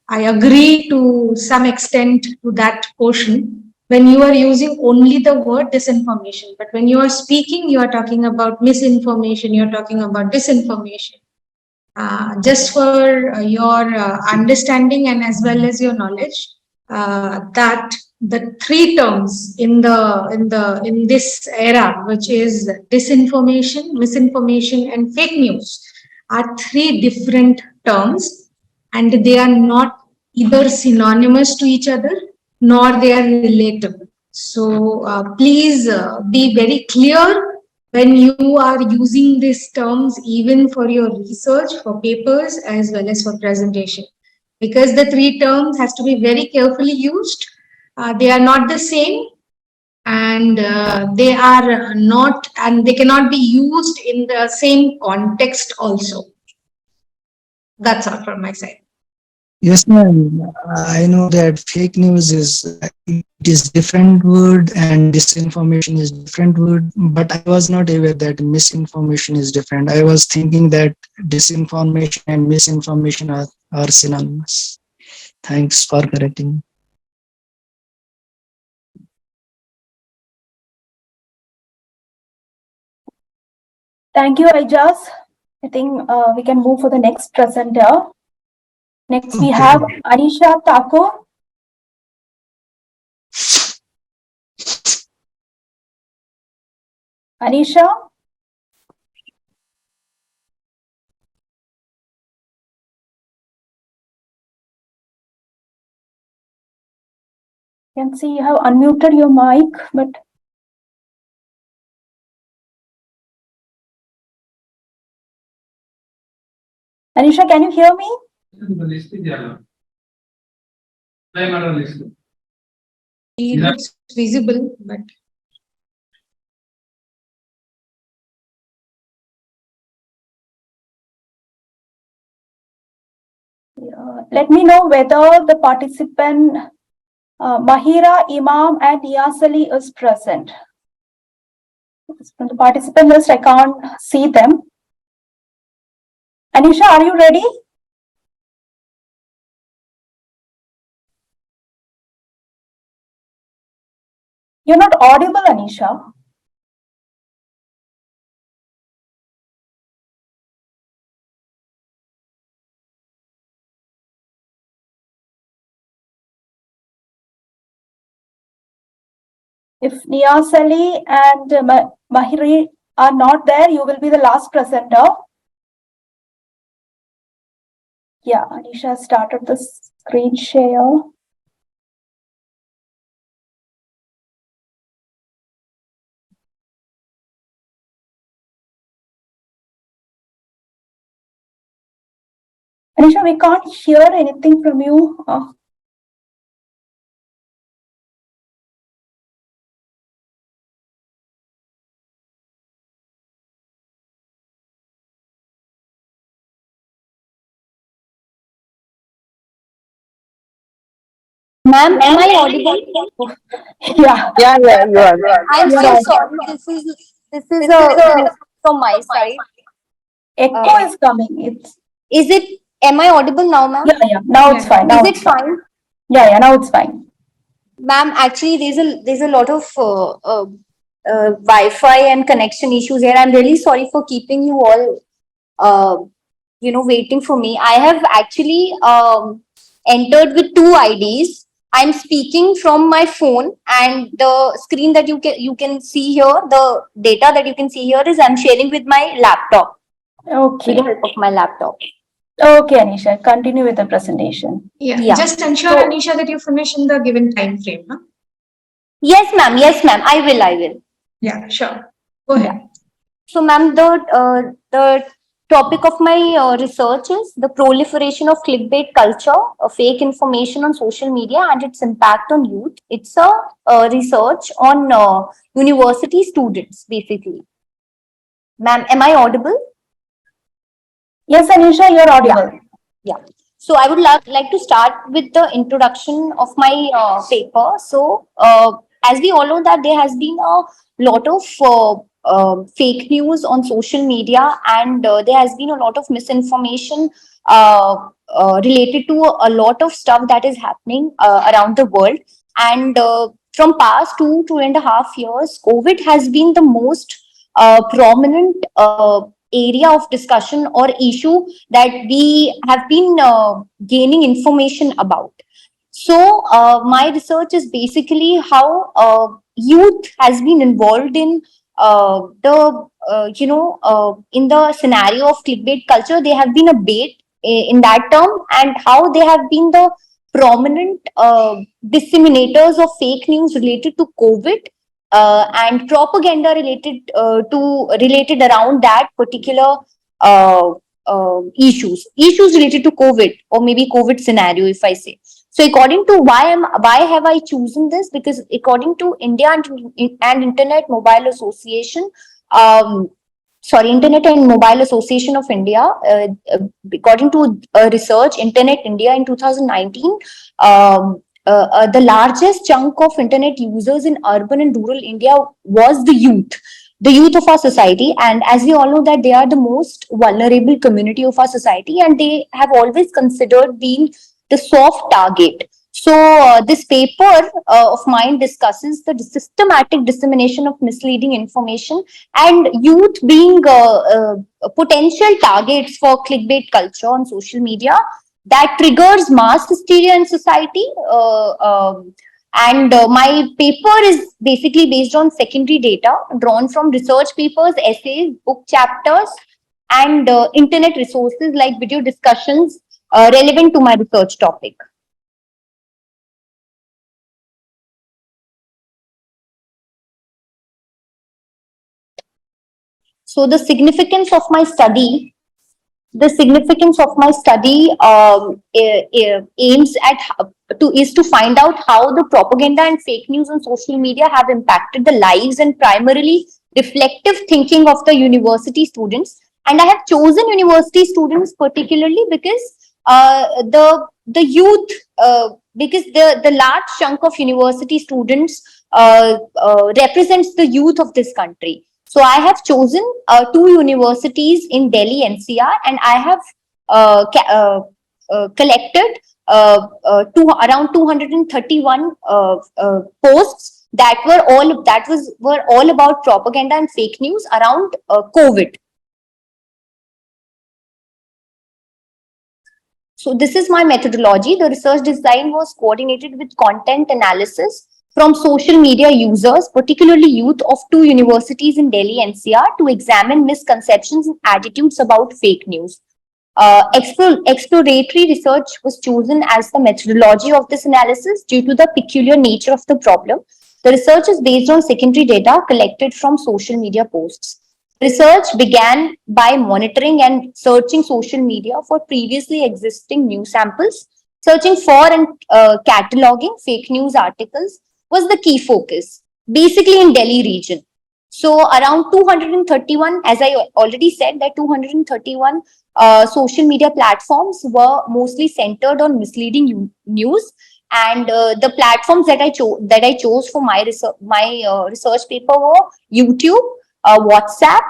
Speaker 3: agree to some extent to that portion when you are using only the word disinformation, but when you are speaking, you are talking about misinformation, you are talking about disinformation. Just for your understanding and as well as your knowledge, that the three terms in this era, which is disinformation, misinformation, and fake news, are three different terms, and they are not either synonymous to each other nor they are relatable. So please be very clear when you are using these terms, even for your research, for papers, as well as for presentation, because the three terms has to be very carefully used. They are not the same, and they are not, and they cannot be used in the same context also. That's all from my side.
Speaker 10: Yes, ma'am. I know that fake news is different word and disinformation is different word, but I was not aware that misinformation is different. I was thinking that disinformation and misinformation are synonymous. Thanks for correcting.
Speaker 2: Thank you, Aijaz. I think we can move for the next presenter. Next, we have Anisha Thakur. Anisha? can see you have unmuted your mic, but Anisha, can you hear me?
Speaker 3: It's visible, but
Speaker 2: Let me know whether the participant Mahira, Imam, and Yasali is present. From the participant list, I can't see them. Anisha, are you ready? You're not audible, Anisha. If Niyaz Ali and Mahiri are not there, you will be the last presenter. Yeah, Anisha started the screen share. Anisha, we can't hear anything from you.
Speaker 11: Ma'am, am I audible?
Speaker 2: Yeah.
Speaker 6: Yeah, you are.
Speaker 11: I'm
Speaker 2: You're
Speaker 11: so
Speaker 2: audible.
Speaker 11: sorry. This is a from my side.
Speaker 2: Echo is coming.
Speaker 11: Is it? Am I audible now, ma'am?
Speaker 2: Yeah. Now it's fine. Now
Speaker 11: Is
Speaker 2: it's
Speaker 11: it fine?
Speaker 2: Yeah. Now it's fine.
Speaker 11: Ma'am, actually, there's a lot of Wi-Fi and connection issues here. I'm really sorry for keeping you all, waiting for me. I have actually entered with two IDs. I'm speaking from my phone, and the screen that you can see here, the data that you can see here is I'm sharing with my laptop,
Speaker 2: Okay.
Speaker 11: with the help of my laptop.
Speaker 2: Okay, Anisha, continue with the presentation.
Speaker 3: yeah, just ensure, Anisha, that you finish in the given time frame. Huh?
Speaker 11: Yes, ma'am. Yes, ma'am. I will.
Speaker 3: Yeah, sure. Go ahead.
Speaker 11: So, ma'am, the topic of my research is the proliferation of clickbait culture, fake information on social media, and its impact on youth. It's a research on university students, basically. Ma'am, am I audible?
Speaker 2: Yes, Anisha, you're audible.
Speaker 11: Yeah. So I would like to start with the introduction of my paper. So as we all know that there has been a lot of fake news on social media, and there has been a lot of misinformation related to a lot of stuff that is happening around the world. And from past 2.5 years, COVID has been the most prominent area of discussion or issue that we have been gaining information about. So my research is basically how youth has been involved in in the scenario of clickbait culture. They have been a bait in that term, and how they have been the prominent disseminators of fake news related to COVID, and propaganda related around that particular issues related to COVID, or maybe COVID scenario, if I say. So according to why have I chosen this? Because according to India and Internet Mobile Association, Internet and Mobile Association of India, according to research, Internet India in 2019, the largest chunk of internet users in urban and rural India was the youth of our society. And as we all know that they are the most vulnerable community of our society, and they have always considered being the soft target. So this paper of mine discusses the systematic dissemination of misleading information, and youth being potential targets for clickbait culture on social media that triggers mass hysteria in society. And my paper is basically based on secondary data drawn from research papers, essays, book chapters, and internet resources like video discussions relevant to my research topic. So the significance of my study aims at to find out how the propaganda and fake news on social media have impacted the lives and primarily reflective thinking of the university students. And I have chosen university students particularly because the youth, because the large chunk of university students represents the youth of this country. So I have chosen two universities in Delhi NCR, and I have collected around 231 posts that were all about propaganda and fake news around COVID. So this is my methodology. The research design was coordinated with content analysis from social media users, particularly youth of two universities in Delhi NCR, to examine misconceptions and attitudes about fake news. Exploratory research was chosen as the methodology of this analysis due to the peculiar nature of the problem. The research is based on secondary data collected from social media posts. Research began by monitoring and searching social media for previously existing news samples. Searching for and cataloging fake news articles was the key focus, basically in Delhi region. So around 231, as I already said, that 231 social media platforms were mostly centered on misleading news, and the platforms that I chose for my research paper were YouTube, WhatsApp,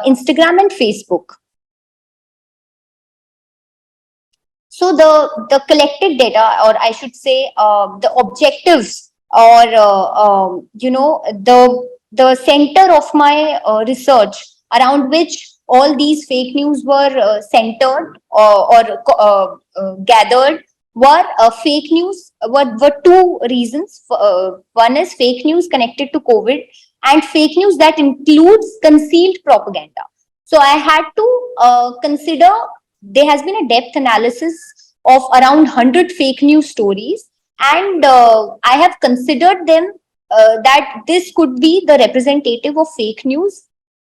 Speaker 11: Instagram, and Facebook. So the collected data, or I should say, the objectives, or the center of my research around which all these fake news were centered or gathered were fake news. Were two reasons. One is fake news connected to COVID, and fake news that includes concealed propaganda. So I had to consider. There has been a depth analysis of around 100 fake news stories, and I have considered them that this could be the representative of fake news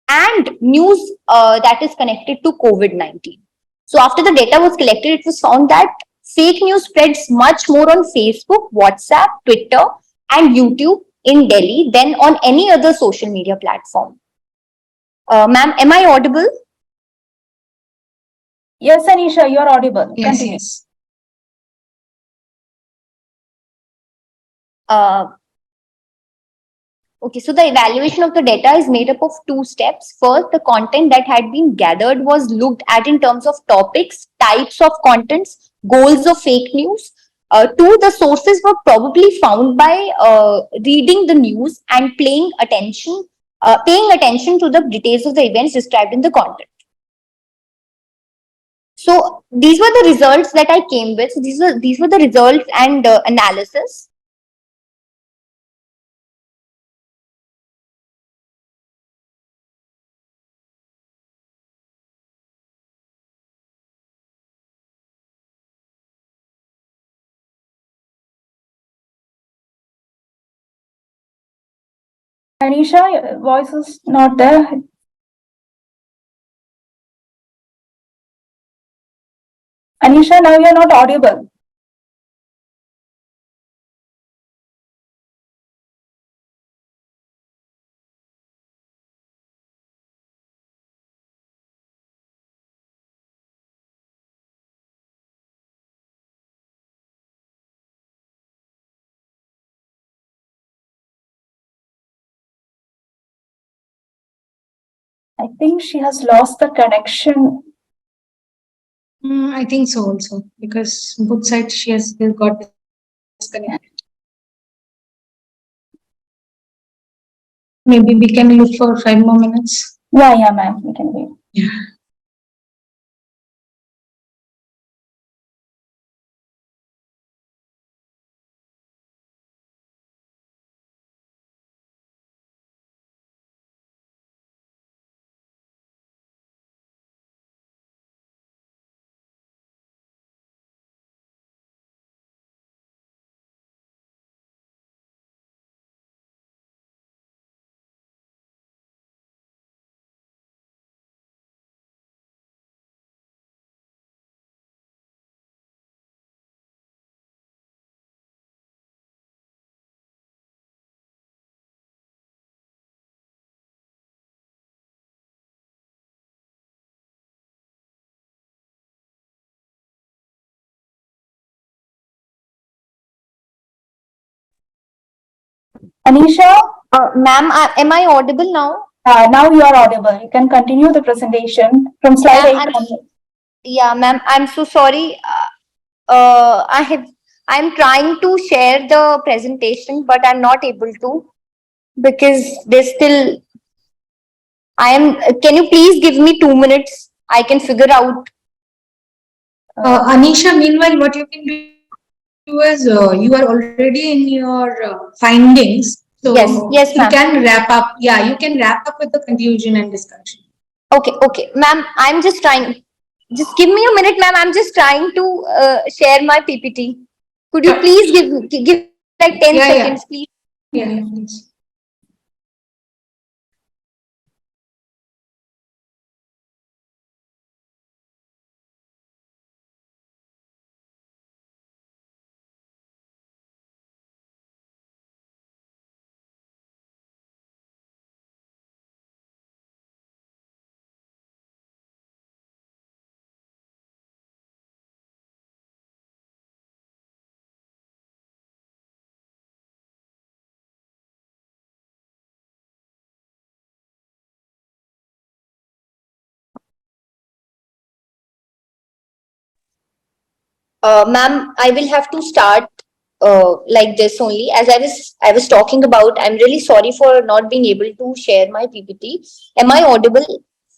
Speaker 11: and news that is connected to COVID-19. So after the data was collected, it was found that fake news spreads much more on Facebook, WhatsApp, Twitter, and YouTube in Delhi than on any other social media platform. Ma'am, am I audible?
Speaker 2: Yes, Anisha, you are audible.
Speaker 3: Yes,
Speaker 2: Continue.
Speaker 3: yes.
Speaker 11: Okay, so the evaluation of the data is made up of two steps. First, the content that had been gathered was looked at in terms of topics, types of contents, goals of fake news. Two, the sources were probably found by reading the news and paying attention to the details of the events described in the content. So these were the results that I came with. So these were the results and analysis.
Speaker 2: Anisha, your voice is not there. Anisha, now you're not audible. I think she has lost the connection.
Speaker 3: I think so also, because both sides she has still got disconnected. Maybe we can look for 5 more minutes.
Speaker 2: Yeah, ma'am, we can wait.
Speaker 3: Yeah.
Speaker 2: Anisha,
Speaker 11: Ma'am, am I audible now?
Speaker 2: now you are audible. You can continue the presentation from slide
Speaker 11: Ma'am,
Speaker 2: 8 onwards.
Speaker 11: yeah, ma'am, I'm so sorry. I'm trying to share the presentation, but I'm not able to because there's still. Can you please give me 2 minutes? I can figure out.
Speaker 3: Anisha, meanwhile, what you can do is you are already in your findings. So
Speaker 11: Yes,
Speaker 3: you
Speaker 11: ma'am.
Speaker 3: can wrap up. Yeah, you can wrap up with the conclusion and discussion.
Speaker 11: Okay, ma'am. I'm just trying. Just give me a minute, ma'am. I'm just trying to share my PPT. Could you please give me like 10
Speaker 3: Yeah,
Speaker 11: seconds, please?
Speaker 3: yeah, please.
Speaker 11: Ma'am, I will have to start like this only. As I was talking about, I'm really sorry for not being able to share my PPT. Am I audible,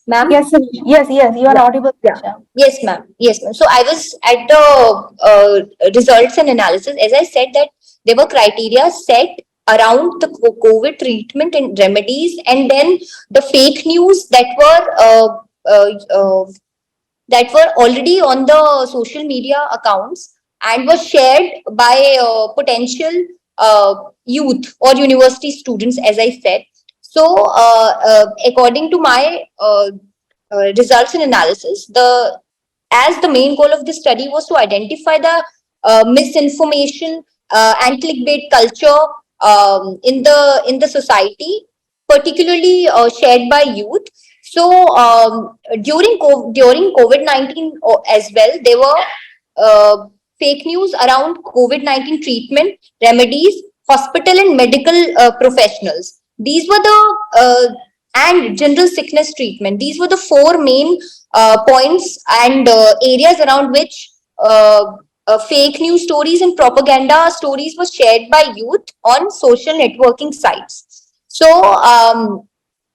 Speaker 11: ma'am?
Speaker 2: Yes, yes, you are audible.
Speaker 11: Yeah. Yes, ma'am. Yes, ma'am. So I was at the results and analysis. As I said that there were criteria set around the COVID treatment and remedies, and then the fake news that were already on the social media accounts and were shared by potential youth or university students, as I said. So, according to my results and analysis, the main goal of the study was to identify the misinformation and clickbait culture in the society, particularly shared by youth. So during COVID-19 as well, there were fake news around COVID-19 treatment, remedies, hospital and medical professionals. These were the and general sickness treatment. These were the four main points and areas around which fake news stories and propaganda stories were shared by youth on social networking sites. So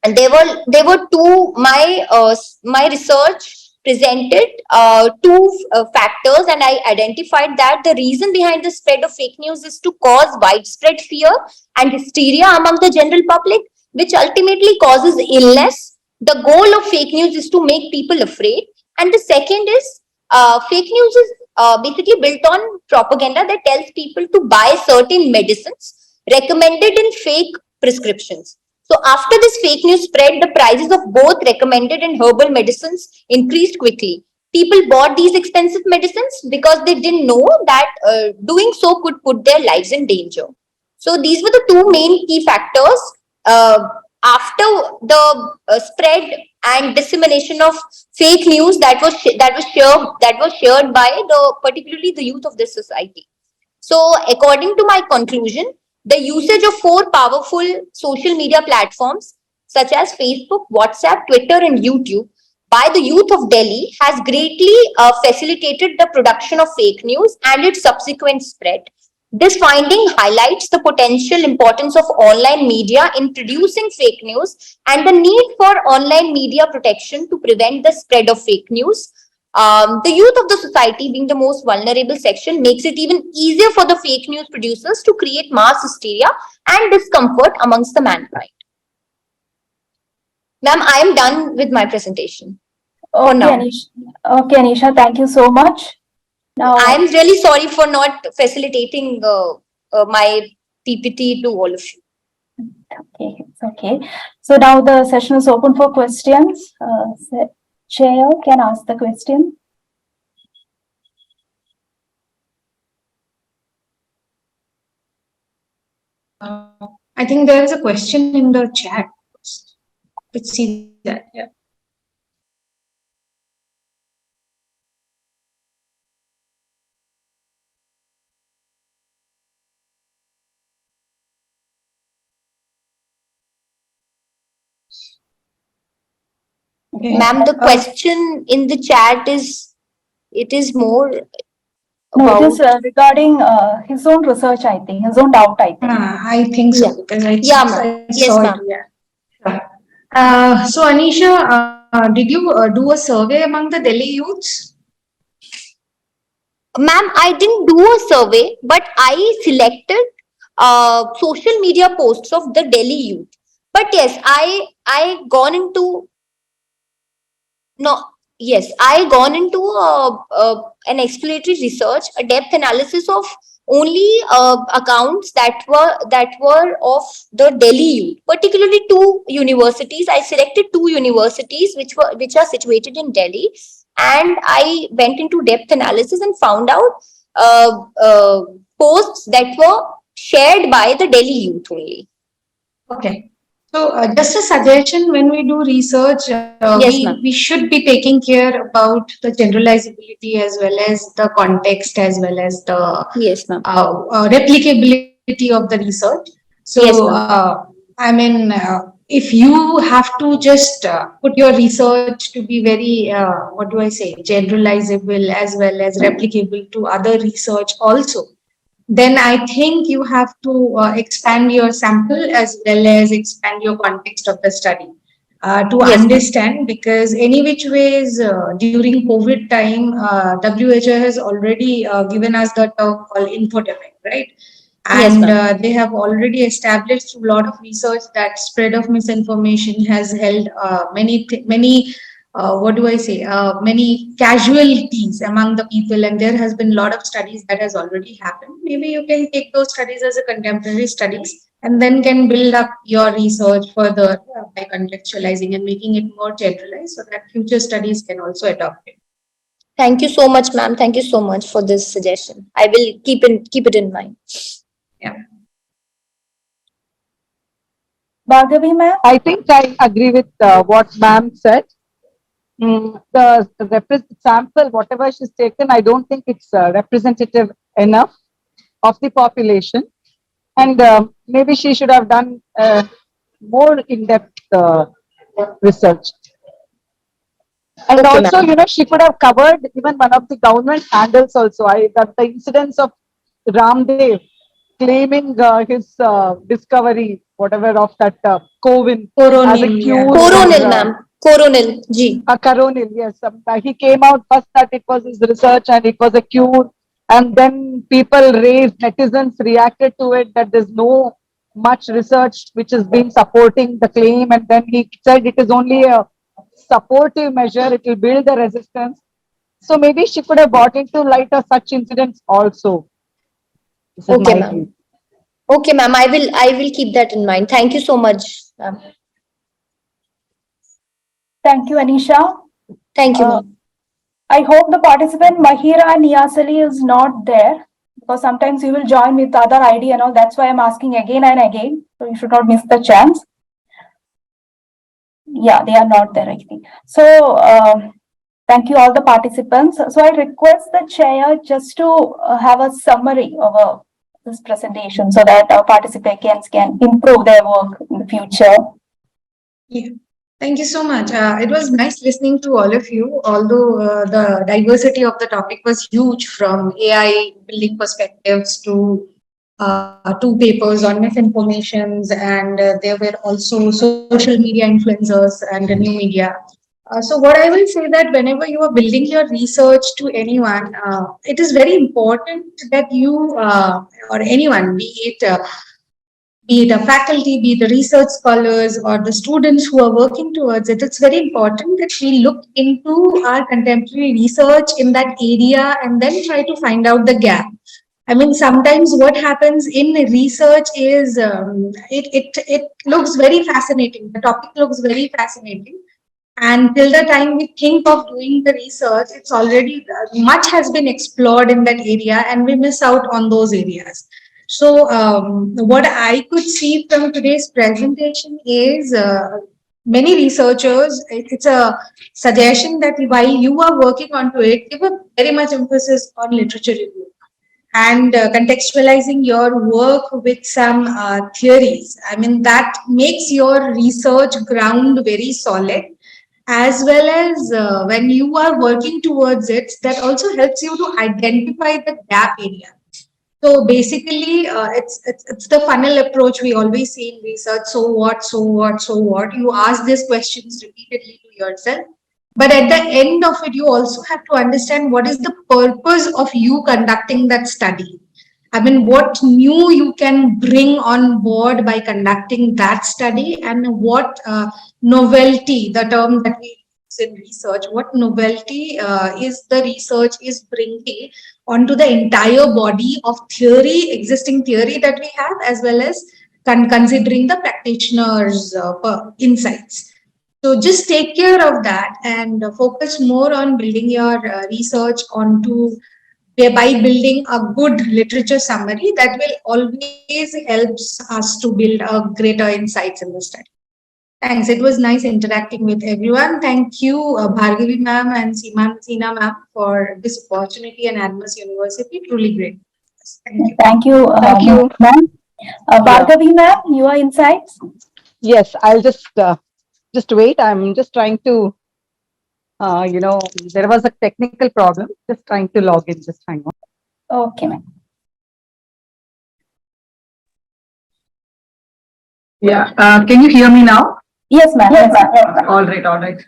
Speaker 11: and there were two my research presented two factors, and I identified that the reason behind the spread of fake news is to cause widespread fear and hysteria among the general public, which ultimately causes illness. The goal of fake news is to make people afraid, and the second is fake news is basically built on propaganda that tells people to buy certain medicines recommended in fake prescriptions. So after this fake news spread, the prices of both recommended and herbal medicines increased quickly. People bought these expensive medicines because they didn't know that doing so could put their lives in danger. So these were the two main key factors. Uh, After the spread and dissemination of fake news that was shared by the particularly the youth of this society. So, according to my conclusion, the usage of four powerful social media platforms such as Facebook, WhatsApp, Twitter, and YouTube by the youth of Delhi has greatly facilitated the production of fake news and its subsequent spread. This finding highlights the potential importance of online media in producing fake news and the need for online media protection to prevent the spread of fake news. The youth of the society, being the most vulnerable section, makes it even easier for the fake news producers to create mass hysteria and discomfort amongst the mankind. Ma'am, I am done with my presentation. For
Speaker 2: Okay,
Speaker 11: now.
Speaker 2: Anisha. Okay, Anisha, thank you so much. Now,
Speaker 11: I am really sorry for not facilitating my PPT to all of you.
Speaker 2: okay, it's okay. So now the session is open for questions. Chair can ask the question.
Speaker 3: I think there is a question in the chat. Let's see that. Yeah.
Speaker 11: Ma'am, the question in the chat is, it is more
Speaker 2: No, it
Speaker 11: about.
Speaker 2: is regarding his own research, I think, his own doubt, I think.
Speaker 3: I think so,
Speaker 11: Yeah.
Speaker 3: because I
Speaker 11: Yeah, ma'am.
Speaker 3: I
Speaker 11: Yes,
Speaker 3: saw it.
Speaker 11: ma'am.
Speaker 3: Yeah. Sure. So Anisha, did you do a survey among the Delhi youths?
Speaker 11: Ma'am, I didn't do a survey, but I selected social media posts of the Delhi youth. But yes, I gone into no yes, I gone into an exploratory research, a depth analysis of only accounts that were of the Delhi youth, particularly two universities. I selected two universities which are situated in Delhi, and I went into depth analysis and found out uh, uh, posts that were shared by the Delhi youth only.
Speaker 3: Okay. So just a suggestion, when we do research,
Speaker 11: Yes, ma'am.
Speaker 3: we should be taking care about the generalizability as well as the context as well as the
Speaker 11: Yes, ma'am.
Speaker 3: replicability of the research. So
Speaker 11: Yes, ma'am.
Speaker 3: I mean, if you have to just put your research to be very, what do I say, generalizable as well as replicable to other research also, then I think you have to expand your sample as well as expand your context of the study to
Speaker 11: Yes, ma'am.
Speaker 3: understand, because any which ways during COVID time, WHO has already given us the term called infodemic, right?
Speaker 11: Yes,
Speaker 3: And
Speaker 11: ma'am.
Speaker 3: they have already established through a lot of research that spread of misinformation has held many what do I say, many casualties among the people, and there has been a lot of studies that has already happened. Maybe you can take those studies as a contemporary studies and then can build up your research further by contextualizing and making it more generalized so that future studies can also adopt it.
Speaker 11: Thank you so much, ma'am. Thank you so much for this suggestion. I will keep it in mind.
Speaker 3: Yeah.
Speaker 2: Bhargavi, ma'am?
Speaker 9: I think I agree with what ma'am said. The sample, whatever she's taken, I don't think it's representative enough of the population. And maybe she should have done more in-depth research. And
Speaker 11: Okay,
Speaker 9: also,
Speaker 11: ma'am.
Speaker 9: she could have covered even one of the government handles also. That the incidents of Ramdev claiming his discovery, whatever of that Covin as a
Speaker 3: Coronil, yeah.
Speaker 9: cure.
Speaker 11: Coronil, ma'am. Coronil, G.
Speaker 9: Coronil, yes. He came out first that it was his research and it was a cure. And then people raised, netizens reacted to it that there's no much research which has been supporting the claim. And then he said it is only a supportive measure, it will build the resistance. So maybe she could have brought into light of such incidents also. This is
Speaker 11: Okay,
Speaker 9: my
Speaker 11: ma'am.
Speaker 9: view.
Speaker 11: Okay, ma'am. I will keep that in mind. Thank you so much, ma'am.
Speaker 2: Thank you, Anisha.
Speaker 11: Thank you, ma'am.
Speaker 2: I hope the participant Mahira Niasali is not there, because sometimes you will join with other ID and all. That's why I'm asking again and again. So you should not miss the chance. Yeah, they are not there, I think. So thank you all the participants. So I request the chair just to have a summary of this presentation so that our participants can improve their work in the future.
Speaker 3: Yeah. Thank you so much. It was nice listening to all of you, although the diversity of the topic was huge, from AI building perspectives to two papers on misinformations, and there were also social media influencers and the new media. So what I will say that whenever you are building your research to anyone, it is very important that you or anyone, be it a faculty, be it the research scholars or the students who are working towards it, it's very important that we look into our contemporary research in that area and then try to find out the gap. I mean, sometimes what happens in research is it looks very fascinating. The topic looks very fascinating. And till the time we think of doing the research, it's already much has been explored in that area and we miss out on those areas. So what I could see from today's presentation is many researchers, it's a suggestion that while you are working onto it, give a very much emphasis on literature review and contextualizing your work with some theories. I mean, that makes your research ground very solid. as well as when you are working towards it, that also helps you to identify the gap area. So basically, it's the funnel approach we always see in research. So what, so what, so what? You ask these questions repeatedly to yourself. But at the end of it, you also have to understand what is the purpose of you conducting that study. I mean, what new you can bring on board by conducting that study, and what novelty, the term that we use in research, what novelty is the research is bringing onto the entire body of theory, existing theory that we have, as well as considering the practitioners' insights. So just take care of that and focus more on building your research onto by building a good literature summary that will always helps us to build a greater insights in the study. Thanks. It was nice interacting with everyone. Thank you, Bhargavi ma'am and Seena ma'am for this opportunity, and Admas University. Truly great. Thank you.
Speaker 2: Thank you, ma'am. Bhargavi ma'am, your insights?
Speaker 9: Yes, I'll just wait. I'm just trying to, there was a technical problem. Just trying to log in. Just hang on.
Speaker 2: Okay, ma'am.
Speaker 7: Yeah. Can you hear me now?
Speaker 2: Yes, ma'am. Yes, ma'am.
Speaker 7: All right, all right.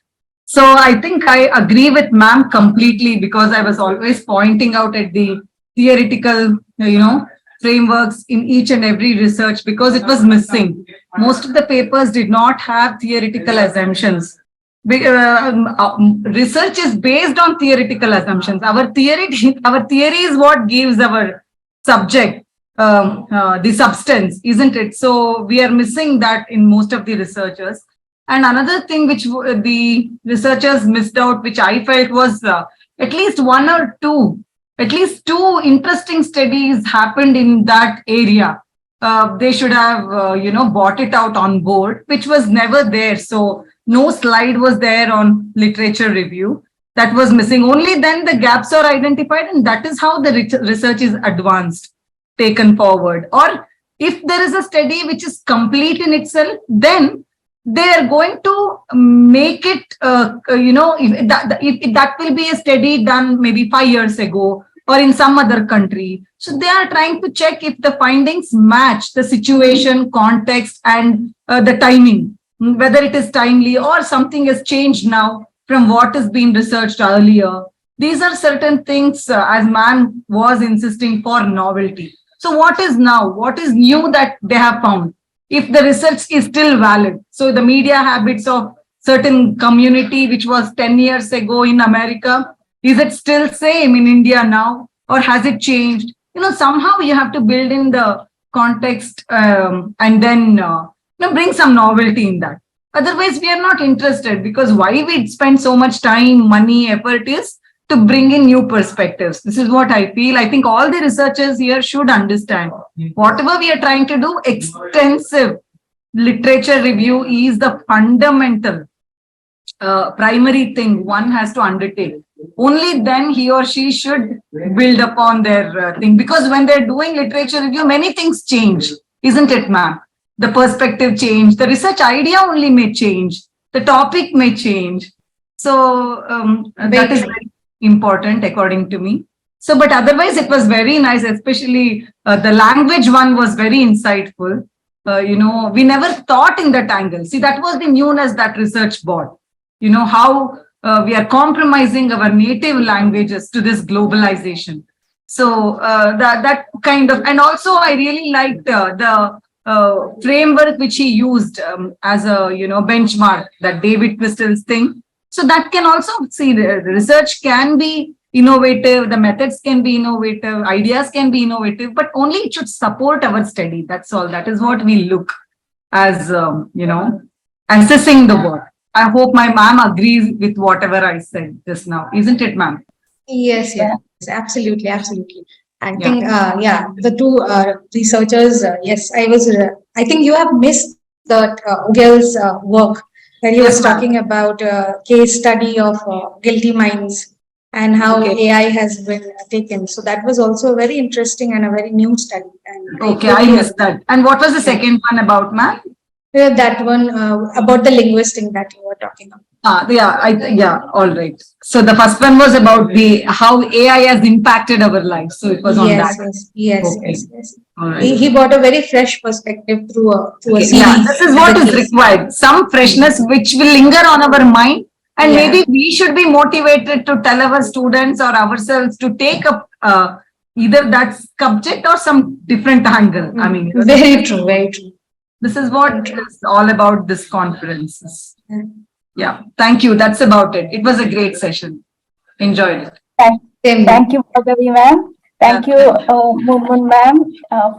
Speaker 7: So I think I agree with ma'am completely, because I was always pointing out at the theoretical, frameworks in each and every research, because it was missing. Most of the papers did not have theoretical assumptions. Research is based on theoretical assumptions. Our theory is what gives our subject the substance, isn't it? So we are missing that in most of the researchers. And another thing which the researchers missed out, which I felt was at least two interesting studies happened in that area. They should have, bought it out on board, which was never there. So no slide was there on literature review. That was missing. Only then the gaps are identified, and that is how the research is advanced, taken forward. Or if there is a study which is complete in itself, then they are going to make it, if that will be a study done maybe 5 years ago or in some other country. So they are trying to check if the findings match the situation, context, and the timing, whether it is timely or something has changed now from what has been researched earlier. These are certain things, as man was insisting for novelty. So what is now? What is new that they have found? If the research is still valid. So the media habits of certain community, which was 10 years ago in America, is it still same in India now, or has it changed? Somehow you have to build in the context and then bring some novelty in that. Otherwise, we are not interested, because why we spend so much time, money, effort is to bring in new perspectives. This is what I feel. I think all the researchers here should understand. Whatever we are trying to do, extensive literature review is the fundamental primary thing one has to undertake. Only then he or she should build upon their thing. Because when they're doing literature review, many things change, isn't it, ma'am? The perspective change, the research idea only may change, the topic may change. So that is very important according to me. So, but otherwise it was very nice, especially the language one was very insightful. We never thought in that angle. See, that was the newness that research brought. How we are compromising our native languages to this globalization. So that kind of, and also I really liked the framework which he used as a benchmark, that David Crystal's thing. So that can also see the research can be innovative, the methods can be innovative, ideas can be innovative, but only it should support our study. That's all. That is what we look as, assessing the work. I hope my ma'am agrees with whatever I said just now. Isn't it, ma'am?
Speaker 3: Yes, absolutely, absolutely. I think, the two researchers, yes, I think you have missed that Ugel's work, when he was talking about case study of guilty minds and how AI has been taken. So that was also very interesting and a very new study. And
Speaker 7: I missed that. And what was the second one about, ma'am?
Speaker 3: That one about the linguistic that you were talking about.
Speaker 7: All right. So the first one was about how AI has impacted our lives. So it was on
Speaker 3: Yes,
Speaker 7: that.
Speaker 3: yes,
Speaker 7: Okay.
Speaker 3: yes.
Speaker 7: All right.
Speaker 3: He brought a very fresh perspective through a series.
Speaker 7: Yeah, this is what
Speaker 3: The
Speaker 7: is
Speaker 3: case.
Speaker 7: required. Some freshness which will linger on our mind, and
Speaker 3: Yeah.
Speaker 7: maybe we should be motivated to tell our students or ourselves to take up either that subject or some different angle. I mean,
Speaker 3: Very true, very true.
Speaker 7: this is what is all about this conference.
Speaker 3: Yeah.
Speaker 7: Yeah, thank you. That's about it. It was a great session. Enjoyed it.
Speaker 2: Thank you, Bhargavi ma'am. Thank you, Moon ma'am,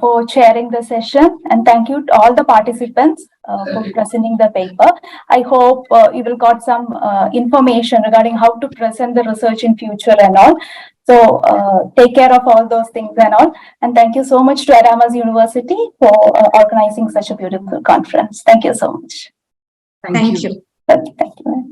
Speaker 2: for chairing the session, and thank you to all the participants for presenting the paper. I hope you will got some information regarding how to present the research in future and all. So take care of all those things and all. And thank you so much to Adamas University for organizing such a beautiful conference. Thank you so much.
Speaker 7: Thank you.
Speaker 3: you.
Speaker 2: Thank you.